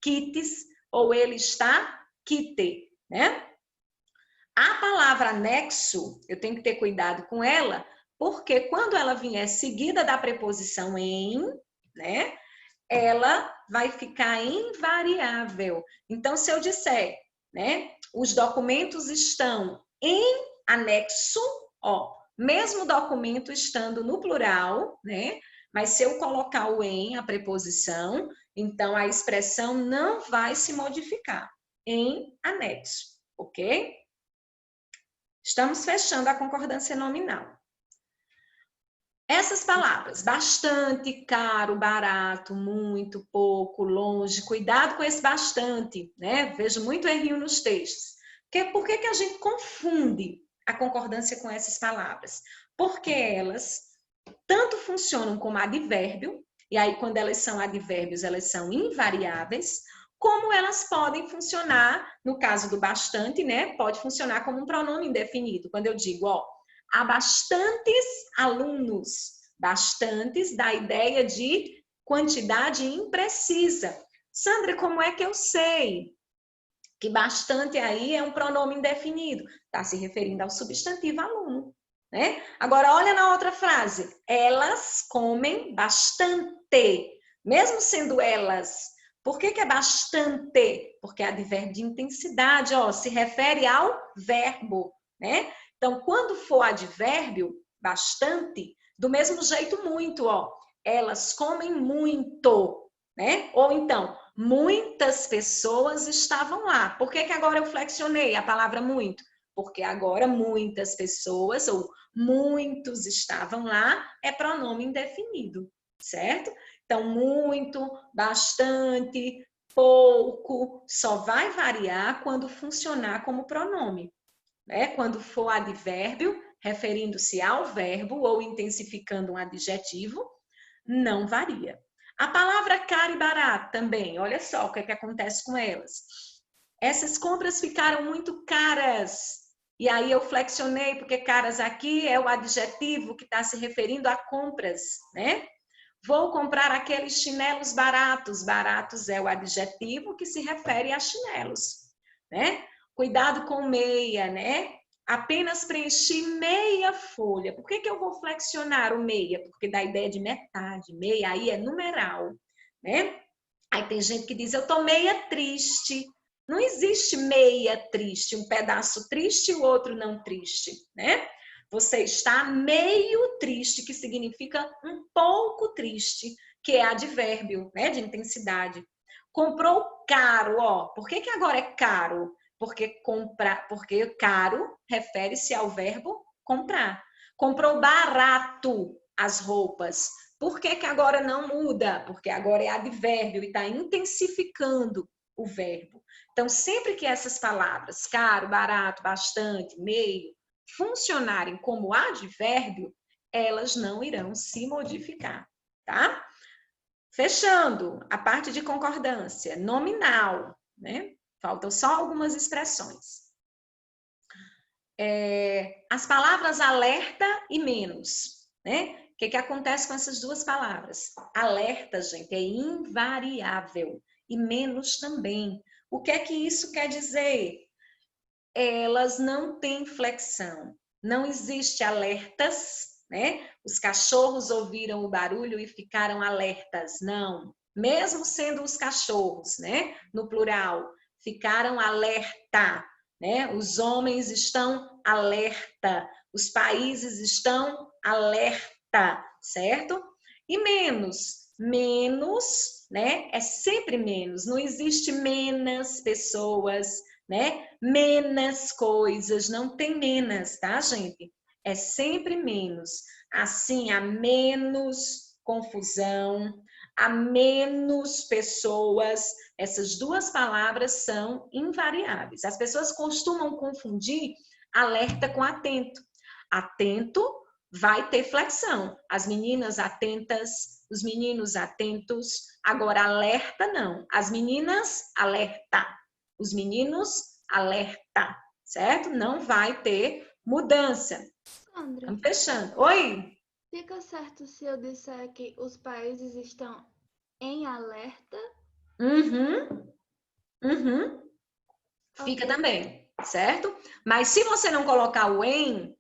kits, ou ele está kite, né? A palavra anexo, eu tenho que ter cuidado com ela, porque quando ela vier seguida da preposição em, né, ela vai ficar invariável. Então, se eu disser, né, os documentos estão em anexo, ó, mesmo documento estando no plural, né, mas se eu colocar o em, a preposição, então a expressão não vai se modificar. Em anexo, ok? Estamos fechando a concordância nominal. Essas palavras, bastante, caro, barato, muito, pouco, longe, cuidado com esse bastante, né? Vejo muito errinho nos textos. Por que a gente confunde a concordância com essas palavras? Porque elas tanto funcionam como advérbio, e aí quando elas são advérbios, elas são invariáveis, como elas podem funcionar, no caso do bastante, né? Pode funcionar como um pronome indefinido. Quando eu digo, ó, há bastantes alunos. Bastantes dá a ideia de quantidade imprecisa. Sandra, como é que eu sei que bastante aí é um pronome indefinido? Está se referindo ao substantivo aluno, né? Agora, olha na outra frase. Elas comem bastante. Mesmo sendo elas, por que é bastante? Porque é advérbio de intensidade, ó, se refere ao verbo, né? Então, quando for advérbio, bastante, do mesmo jeito muito, ó. Elas comem muito, né? Ou então, muitas pessoas estavam lá. Por que agora eu flexionei a palavra muito? Porque agora muitas pessoas ou muitos estavam lá é pronome indefinido, certo? Então, muito, bastante, pouco, só vai variar quando funcionar como pronome, né? Quando for advérbio, referindo-se ao verbo ou intensificando um adjetivo, não varia. A palavra caro e barato também, olha só o que acontece com elas. Essas compras ficaram muito caras. E aí eu flexionei, porque caras aqui é o adjetivo que está se referindo a compras, né? Vou comprar aqueles chinelos baratos. Baratos é o adjetivo que se refere a chinelos, né? Cuidado com meia, né? Apenas preenchi meia folha. Por que eu vou flexionar o meia? Porque dá a ideia de metade. Meia aí é numeral, né? Aí tem gente que diz, eu tô meia triste. Não existe meia triste, um pedaço triste e o outro não triste, né? Você está meio triste, que significa um pouco triste, que é advérbio, né, de intensidade. Comprou caro, ó. Por que agora é caro? Porque caro refere-se ao verbo comprar. Comprou barato as roupas. Por que agora não muda? Porque agora é advérbio e está intensificando o verbo. Então, sempre que essas palavras, caro, barato, bastante, meio, funcionarem como advérbio, elas não irão se modificar, tá? Fechando a parte de concordância nominal, né? Faltam só algumas expressões. As palavras alerta e menos, né? O que acontece com essas duas palavras? Alerta, gente, é invariável e menos também. O que é que isso quer dizer? Elas não têm flexão. Não existe alertas, né? Os cachorros ouviram o barulho e ficaram alertas. Não. Mesmo sendo os cachorros, né? No plural, ficaram alerta, né? Os homens estão alerta. Os países estão alerta, certo? E menos. Menos, né? É sempre menos. Não existe menos pessoas, né? Menos coisas, não tem menos, tá, gente? É sempre menos. Assim, há menos confusão, há menos pessoas. Essas duas palavras são invariáveis. As pessoas costumam confundir alerta com atento. Atento vai ter flexão. As meninas atentas, os meninos atentos. Agora, alerta não. As meninas, alerta. Os meninos, alerta, certo? Não vai ter mudança. Sandra, Estamos fechando. Oi? fica certo se eu disser que os países estão em alerta? Uhum. Fica Ok. também. certo? Mas se você não colocar o em,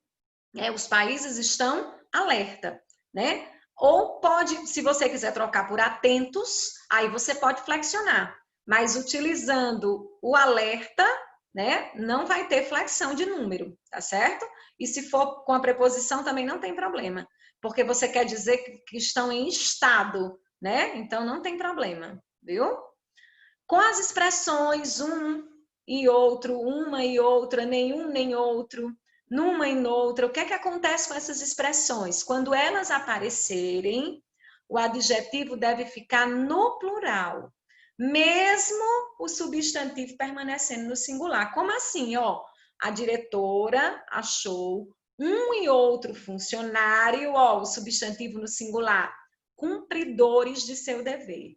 os países estão alerta, né? Ou pode, se você quiser trocar por atentos, aí você pode flexionar. Mas utilizando o alerta, né, não vai ter flexão de número, tá certo? E se for com a preposição também não tem problema, porque você quer dizer que estão em estado, né? Então não tem problema, viu? Com as expressões um e outro, uma e outra, nenhum nem outro, numa e noutra, o que é que acontece com essas expressões? Quando elas aparecerem, o adjetivo deve ficar no plural, mesmo o substantivo permanecendo no singular. Como assim? Ó, a diretora achou um e outro funcionário, ó, o substantivo no singular, cumpridores de seu dever,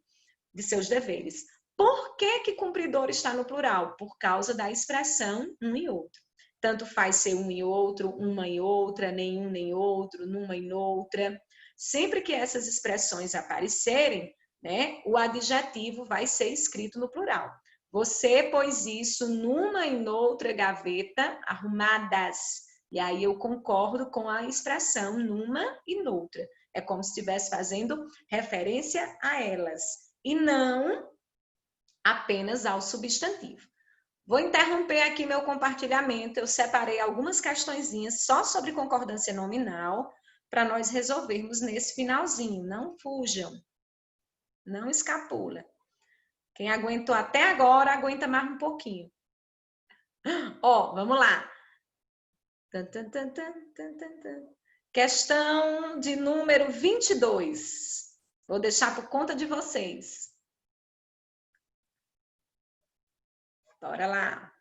de seus deveres. Por que que cumpridor está no plural? Por causa da expressão um e outro. Tanto faz ser um e outro, uma e outra, nenhum nem outro, numa e noutra. Sempre que essas expressões aparecerem, né, o adjetivo vai ser escrito no plural. Você pôs isso numa e noutra gaveta arrumadas. E aí eu concordo com a expressão numa e noutra. É como se estivesse fazendo referência a elas. E não apenas ao substantivo. Vou interromper aqui meu compartilhamento. Eu separei algumas questõezinhas só sobre concordância nominal para nós resolvermos nesse finalzinho. Não fujam, não escapula. Quem aguentou até agora, aguenta mais um pouquinho. Ó, vamos lá. Questão de número 22. Vou deixar por conta de vocês. Bora lá.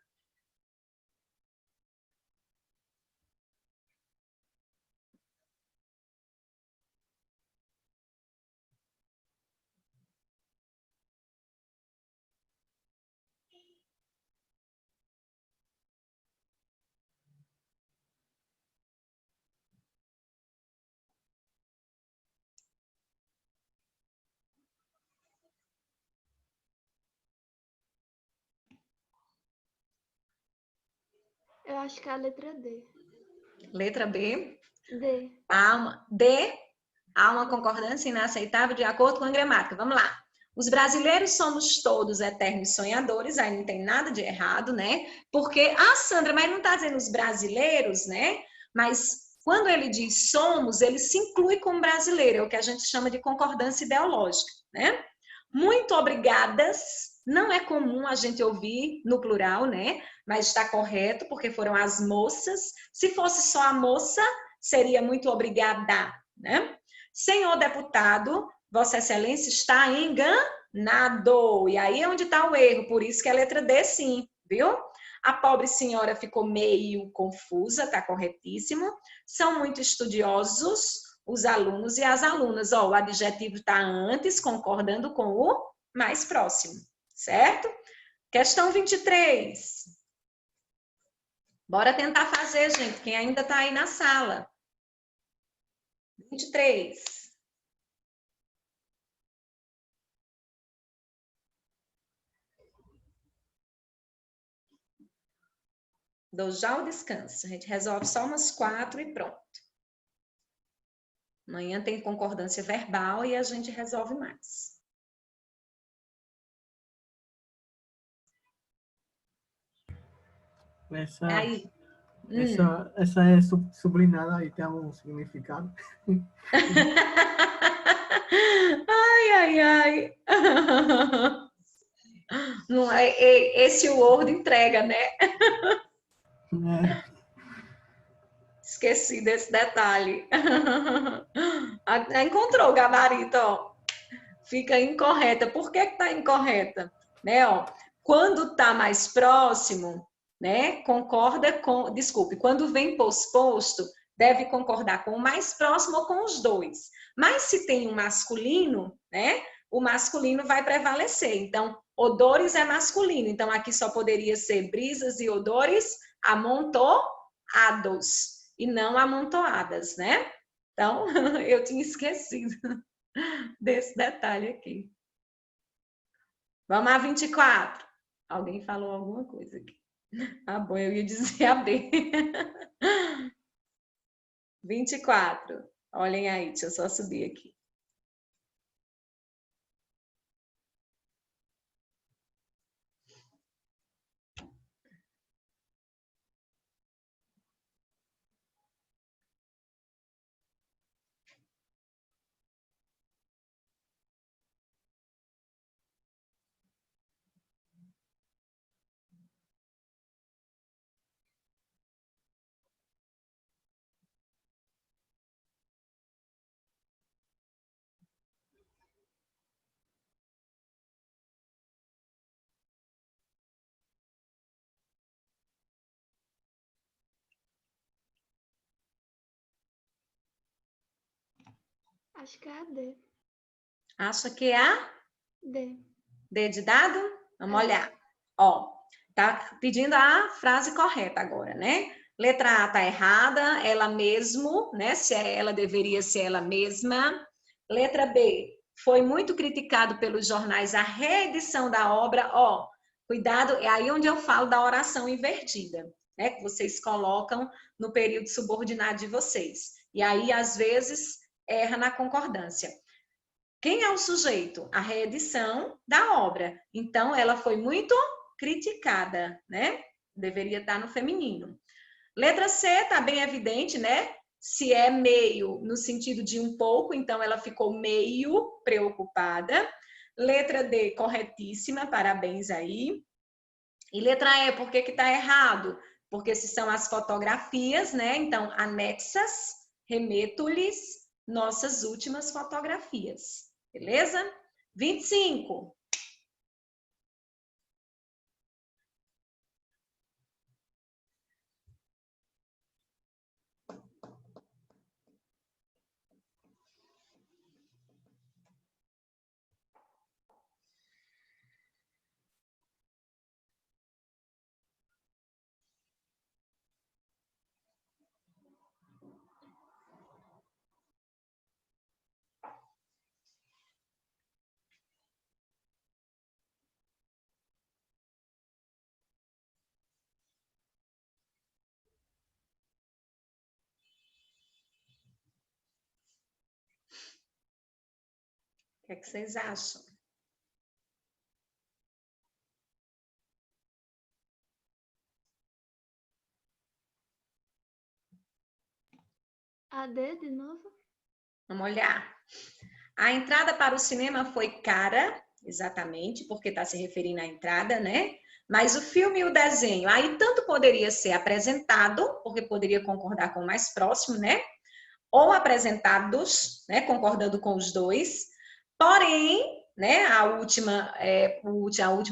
Eu acho que é a letra D. Letra B. D. D. Há uma concordância inaceitável de acordo com a gramática. Vamos lá. Os brasileiros somos todos eternos sonhadores, aí não tem nada de errado, né? Porque, Sandra, mas não está dizendo os brasileiros, né? Mas quando ele diz somos, ele se inclui como brasileiro, é o que a gente chama de concordância ideológica, né? Muito obrigadas, não é comum a gente ouvir no plural, né? Mas está correto, porque foram as moças. Se fosse só a moça, seria muito obrigada, né? Senhor deputado, Vossa Excelência está enganado. E aí é onde está o erro, por isso que é a letra D, sim, viu? A pobre senhora ficou meio confusa, está corretíssimo. São muito estudiosos os alunos e as alunas. Ó, o adjetivo está antes, concordando com o mais próximo, certo? Questão 23. Bora tentar fazer, gente, quem ainda está aí na sala. 23. Dou já o descanso. A gente resolve só umas 4 e pronto. Amanhã tem concordância verbal e a gente resolve mais. Aí. Essa é sublinhada aí, tem algum significado? Ai, ai, ai. Não é, esse Word entrega, né? Esqueci desse detalhe. Encontrou o gabarito, ó. Fica incorreta. Por que está incorreta? Né, ó, quando está mais próximo, né, concorda com... Desculpe, quando vem posposto, deve concordar com o mais próximo ou com os dois. Mas se tem um masculino, né, o masculino vai prevalecer. Então, odores é masculino. Então, aqui só poderia ser brisas e odores amontoados e não amontoadas, né? Então, eu tinha esquecido desse detalhe aqui. Vamos a 24. Alguém falou alguma coisa aqui. Ah, bom, eu ia dizer a B. 24. Olhem aí, deixa eu só subir aqui. Acho que é a D. Acha que é a D. D de dado? Vamos É. olhar. Ó, tá pedindo a frase correta agora, né? Letra A tá errada, ela mesmo, né? Se é ela, deveria ser ela mesma. Letra B, foi muito criticado pelos jornais a reedição da obra. Ó, cuidado, é aí onde eu falo da oração invertida, né? Que vocês colocam no período subordinado de vocês. E aí, às vezes, erra na concordância. Quem é o sujeito? A reedição da obra. Então, ela foi muito criticada, né? Deveria estar no feminino. Letra C, tá bem evidente, né? Se é meio no sentido de um pouco, então ela ficou meio preocupada. Letra D, corretíssima, parabéns aí. E letra E, por que que tá errado? Porque se são as fotografias, né? Então, anexas, remeto-lhes nossas últimas fotografias. Beleza? 25. O que é que vocês acham? A D de novo? Vamos olhar. A entrada para o cinema foi cara, exatamente, porque está se referindo à entrada, né? Mas o filme e o desenho, aí tanto poderia ser apresentado, porque poderia concordar com o mais próximo, né? Ou apresentados, né? Concordando com os dois. Porém, né? A última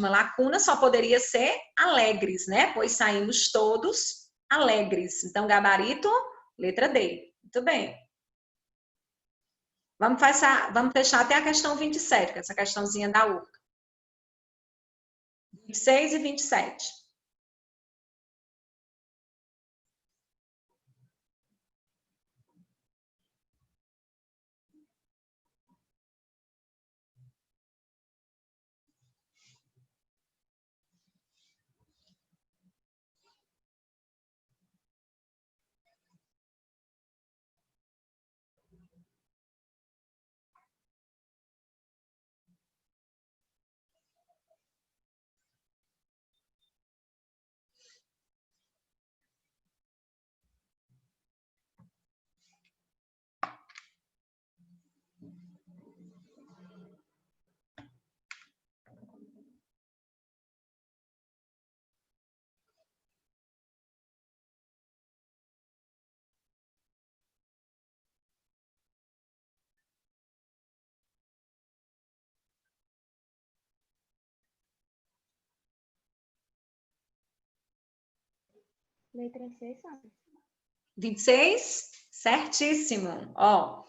lacuna só poderia ser alegres, né? Pois saímos todos alegres. Então, gabarito, letra D. Muito bem. Vamos fechar até a questão 27, que é essa questãozinha da URCA. 26 e 27. Letra C, sabe? 26, certíssimo. Ó,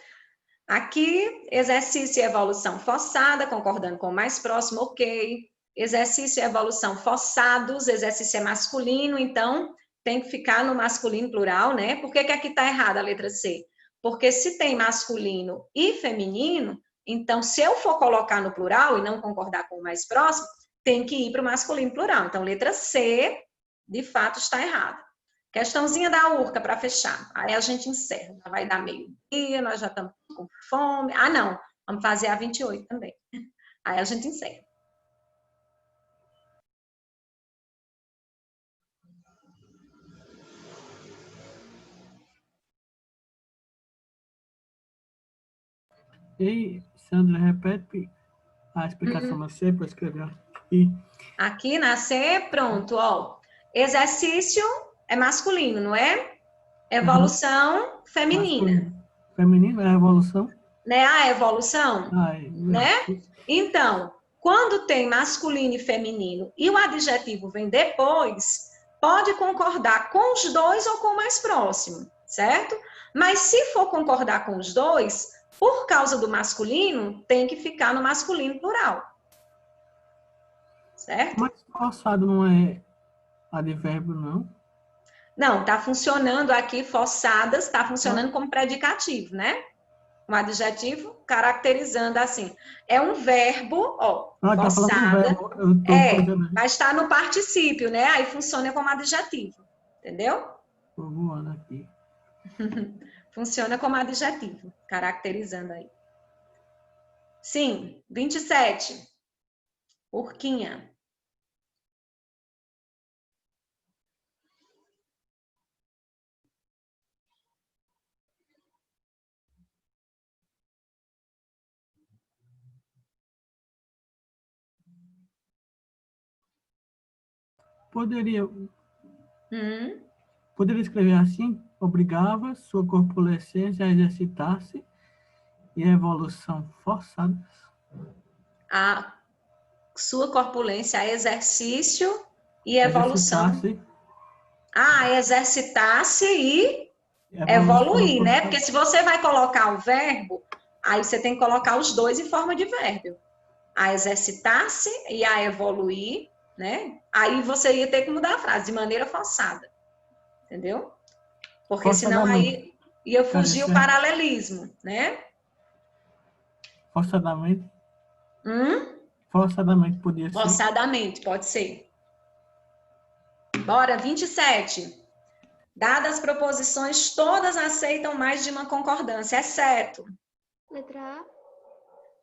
aqui, exercício e evolução forçada, concordando com o mais próximo, ok. Exercício e evolução forçados, exercício é masculino, então tem que ficar no masculino plural, né? Por que que aqui está errada a letra C? Porque se tem masculino e feminino, então se eu for colocar no plural e não concordar com o mais próximo, tem que ir para o masculino plural. Então, letra C, de fato está errada. Questãozinha da urca para fechar. Aí a gente encerra. Já vai dar meio-dia, nós já estamos com fome. Ah, não. Vamos fazer a 28 também. Aí a gente encerra. E, Sandra, repete a explicação mais cedo para escrever aqui. Aqui nascer, pronto, ó. Exercício é masculino, não é? Evolução feminina. Masculino. Feminino é a evolução? Né? A evolução, Ai, né? Então, quando tem masculino e feminino e o adjetivo vem depois, pode concordar com os dois ou com o mais próximo, certo? Mas se for concordar com os dois, por causa do masculino, tem que ficar no masculino plural. Certo? Mas forçado não é advérbio, não? Não, está funcionando aqui, forçadas, está funcionando como predicativo, né? Um adjetivo caracterizando assim. É um verbo, ó, Tá falando do forçada. verbo. Eu tô Mas está no particípio, né? Aí funciona como adjetivo. Entendeu? Tô voando aqui. Funciona como adjetivo, caracterizando aí. Sim, 27. Urquinha. Poderia escrever assim? Obrigava sua corpulescência a exercitar-se e a evolução forçadas. A sua corpulência, a exercício e evolução. Exercitar-se e evoluir, né? Porque se você vai colocar o verbo, aí você tem que colocar os dois em forma de verbo. A exercitar-se e a evoluir, né? Aí você ia ter que mudar a frase de maneira forçada. Entendeu? Porque senão aí ia fugir o paralelismo, né? Forçadamente? Forçadamente podia ser. Forçadamente, pode ser. Bora, 27. Dadas as proposições, todas aceitam mais de uma concordância, exceto. Letra A.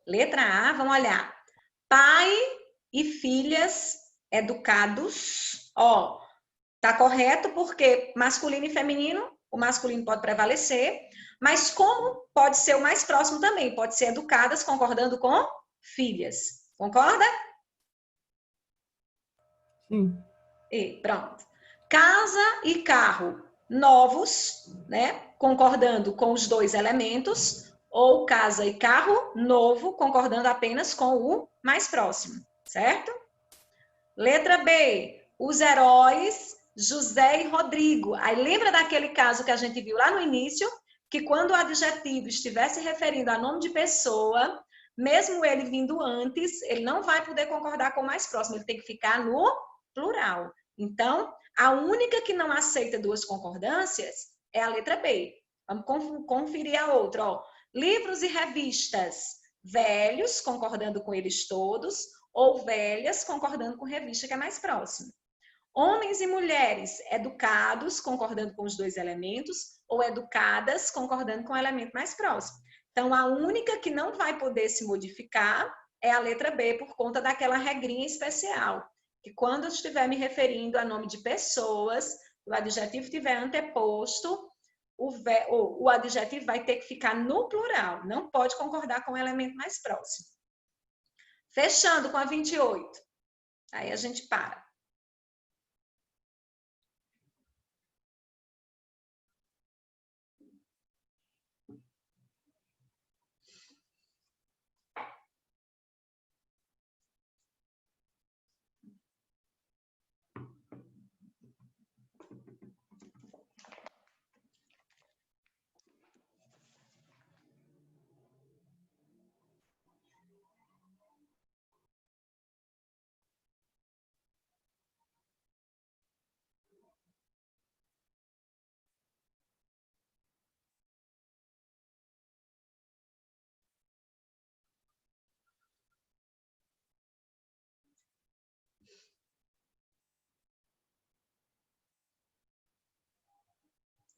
Letra A, vamos olhar. Pai e filhas educados. Ó, tá correto porque masculino e feminino, o masculino pode prevalecer, mas como pode ser o mais próximo também, pode ser educadas concordando com filhas. Concorda? Sim. E pronto. Casa e carro novos, né? Concordando com os dois elementos, ou casa e carro novo, concordando apenas com o mais próximo, certo? Letra B, os heróis José e Rodrigo. Aí lembra daquele caso que a gente viu lá no início, que quando o adjetivo estiver se referindo a nome de pessoa, mesmo ele vindo antes, ele não vai poder concordar com o mais próximo, ele tem que ficar no plural. Então, a única que não aceita duas concordâncias é a letra B. Vamos conferir a outra. Ó. Livros e revistas velhos, concordando com eles todos, ou velhas, concordando com revista, que é mais próximo. Homens e mulheres educados, concordando com os dois elementos, ou educadas, concordando com o elemento mais próximo. Então, a única que não vai poder se modificar é a letra B, por conta daquela regrinha especial, que quando eu estiver me referindo a nome de pessoas, o adjetivo estiver anteposto, o adjetivo vai ter que ficar no plural, não pode concordar com o elemento mais próximo. Fechando com a 28. Aí a gente para.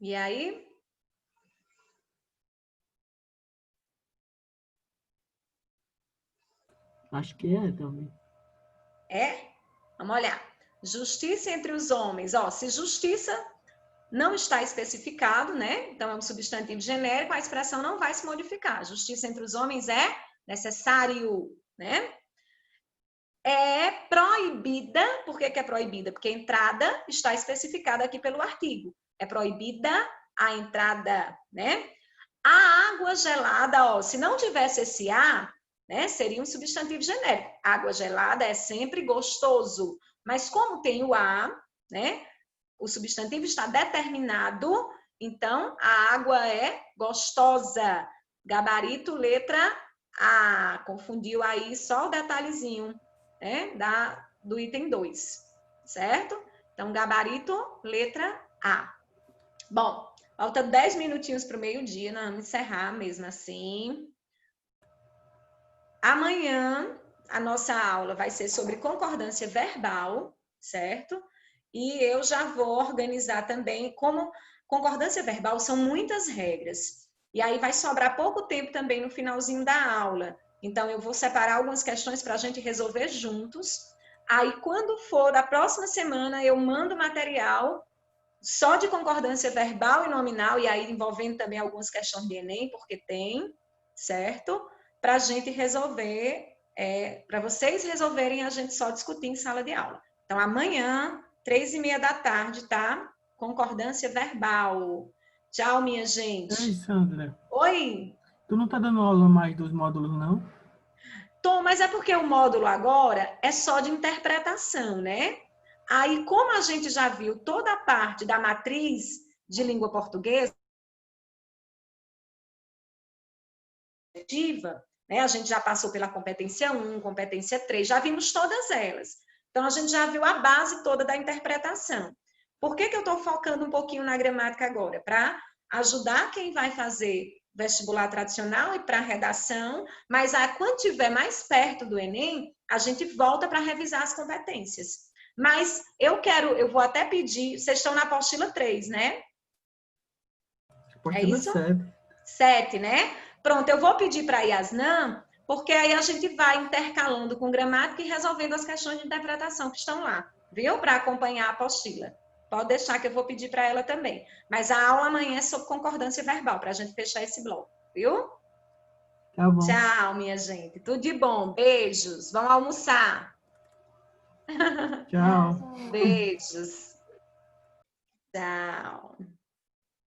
E aí? Acho que é também. É? Vamos olhar. Justiça entre os homens. Ó, se justiça não está especificado, né? Então é um substantivo genérico, a expressão não vai se modificar. Justiça entre os homens é necessário, né? É proibida. Por que é proibida? Porque a entrada está especificada aqui pelo artigo. É proibida a entrada, né? A água gelada, ó, se não tivesse esse A, né, seria um substantivo genérico. Água gelada é sempre gostoso, mas como tem o A, né, o substantivo está determinado, então a água é gostosa. Gabarito, letra A. Confundiu aí só o detalhezinho, né, do item 2, certo? Então, gabarito, letra A. Bom, falta 10 minutinhos para o meio-dia, nós vamos encerrar mesmo assim. Amanhã, a nossa aula vai ser sobre concordância verbal, certo? E eu já vou organizar também, como concordância verbal são muitas regras. E aí vai sobrar pouco tempo também no finalzinho da aula. Então, eu vou separar algumas questões para a gente resolver juntos. Aí, quando for da próxima semana, eu mando material só de concordância verbal e nominal, e aí envolvendo também algumas questões de Enem, porque tem, certo? Para a gente resolver, para vocês resolverem, a gente só discutir em sala de aula. Então, amanhã, 3h30 da tarde, tá? Concordância verbal. Tchau, minha gente. Ei, Sandra, Oi? tu não tá dando aula mais dos módulos, não? Tom, mas é porque o módulo agora é só de interpretação, né? Aí, como a gente já viu toda a parte da matriz de língua portuguesa, né? A gente já passou pela competência 1, competência 3, já vimos todas elas. Então, a gente já viu a base toda da interpretação. Por que eu estou focando um pouquinho na gramática agora? Para ajudar quem vai fazer vestibular tradicional e para redação, mas quando estiver mais perto do Enem, a gente volta para revisar as competências. Mas eu vou até pedir, vocês estão na apostila 3, né? É Apostila isso? 7. 7, né? Pronto, eu vou pedir para a Yasnan, porque aí a gente vai intercalando com gramática e resolvendo as questões de interpretação que estão lá, viu? Para acompanhar a apostila. Pode deixar que eu vou pedir para ela também. Mas a aula amanhã é sobre concordância verbal, para a gente fechar esse bloco, viu? Tá bom. Tchau, minha gente. Tudo de bom. Beijos. Vão almoçar. Tchau. Tchau. Beijos. Tchau.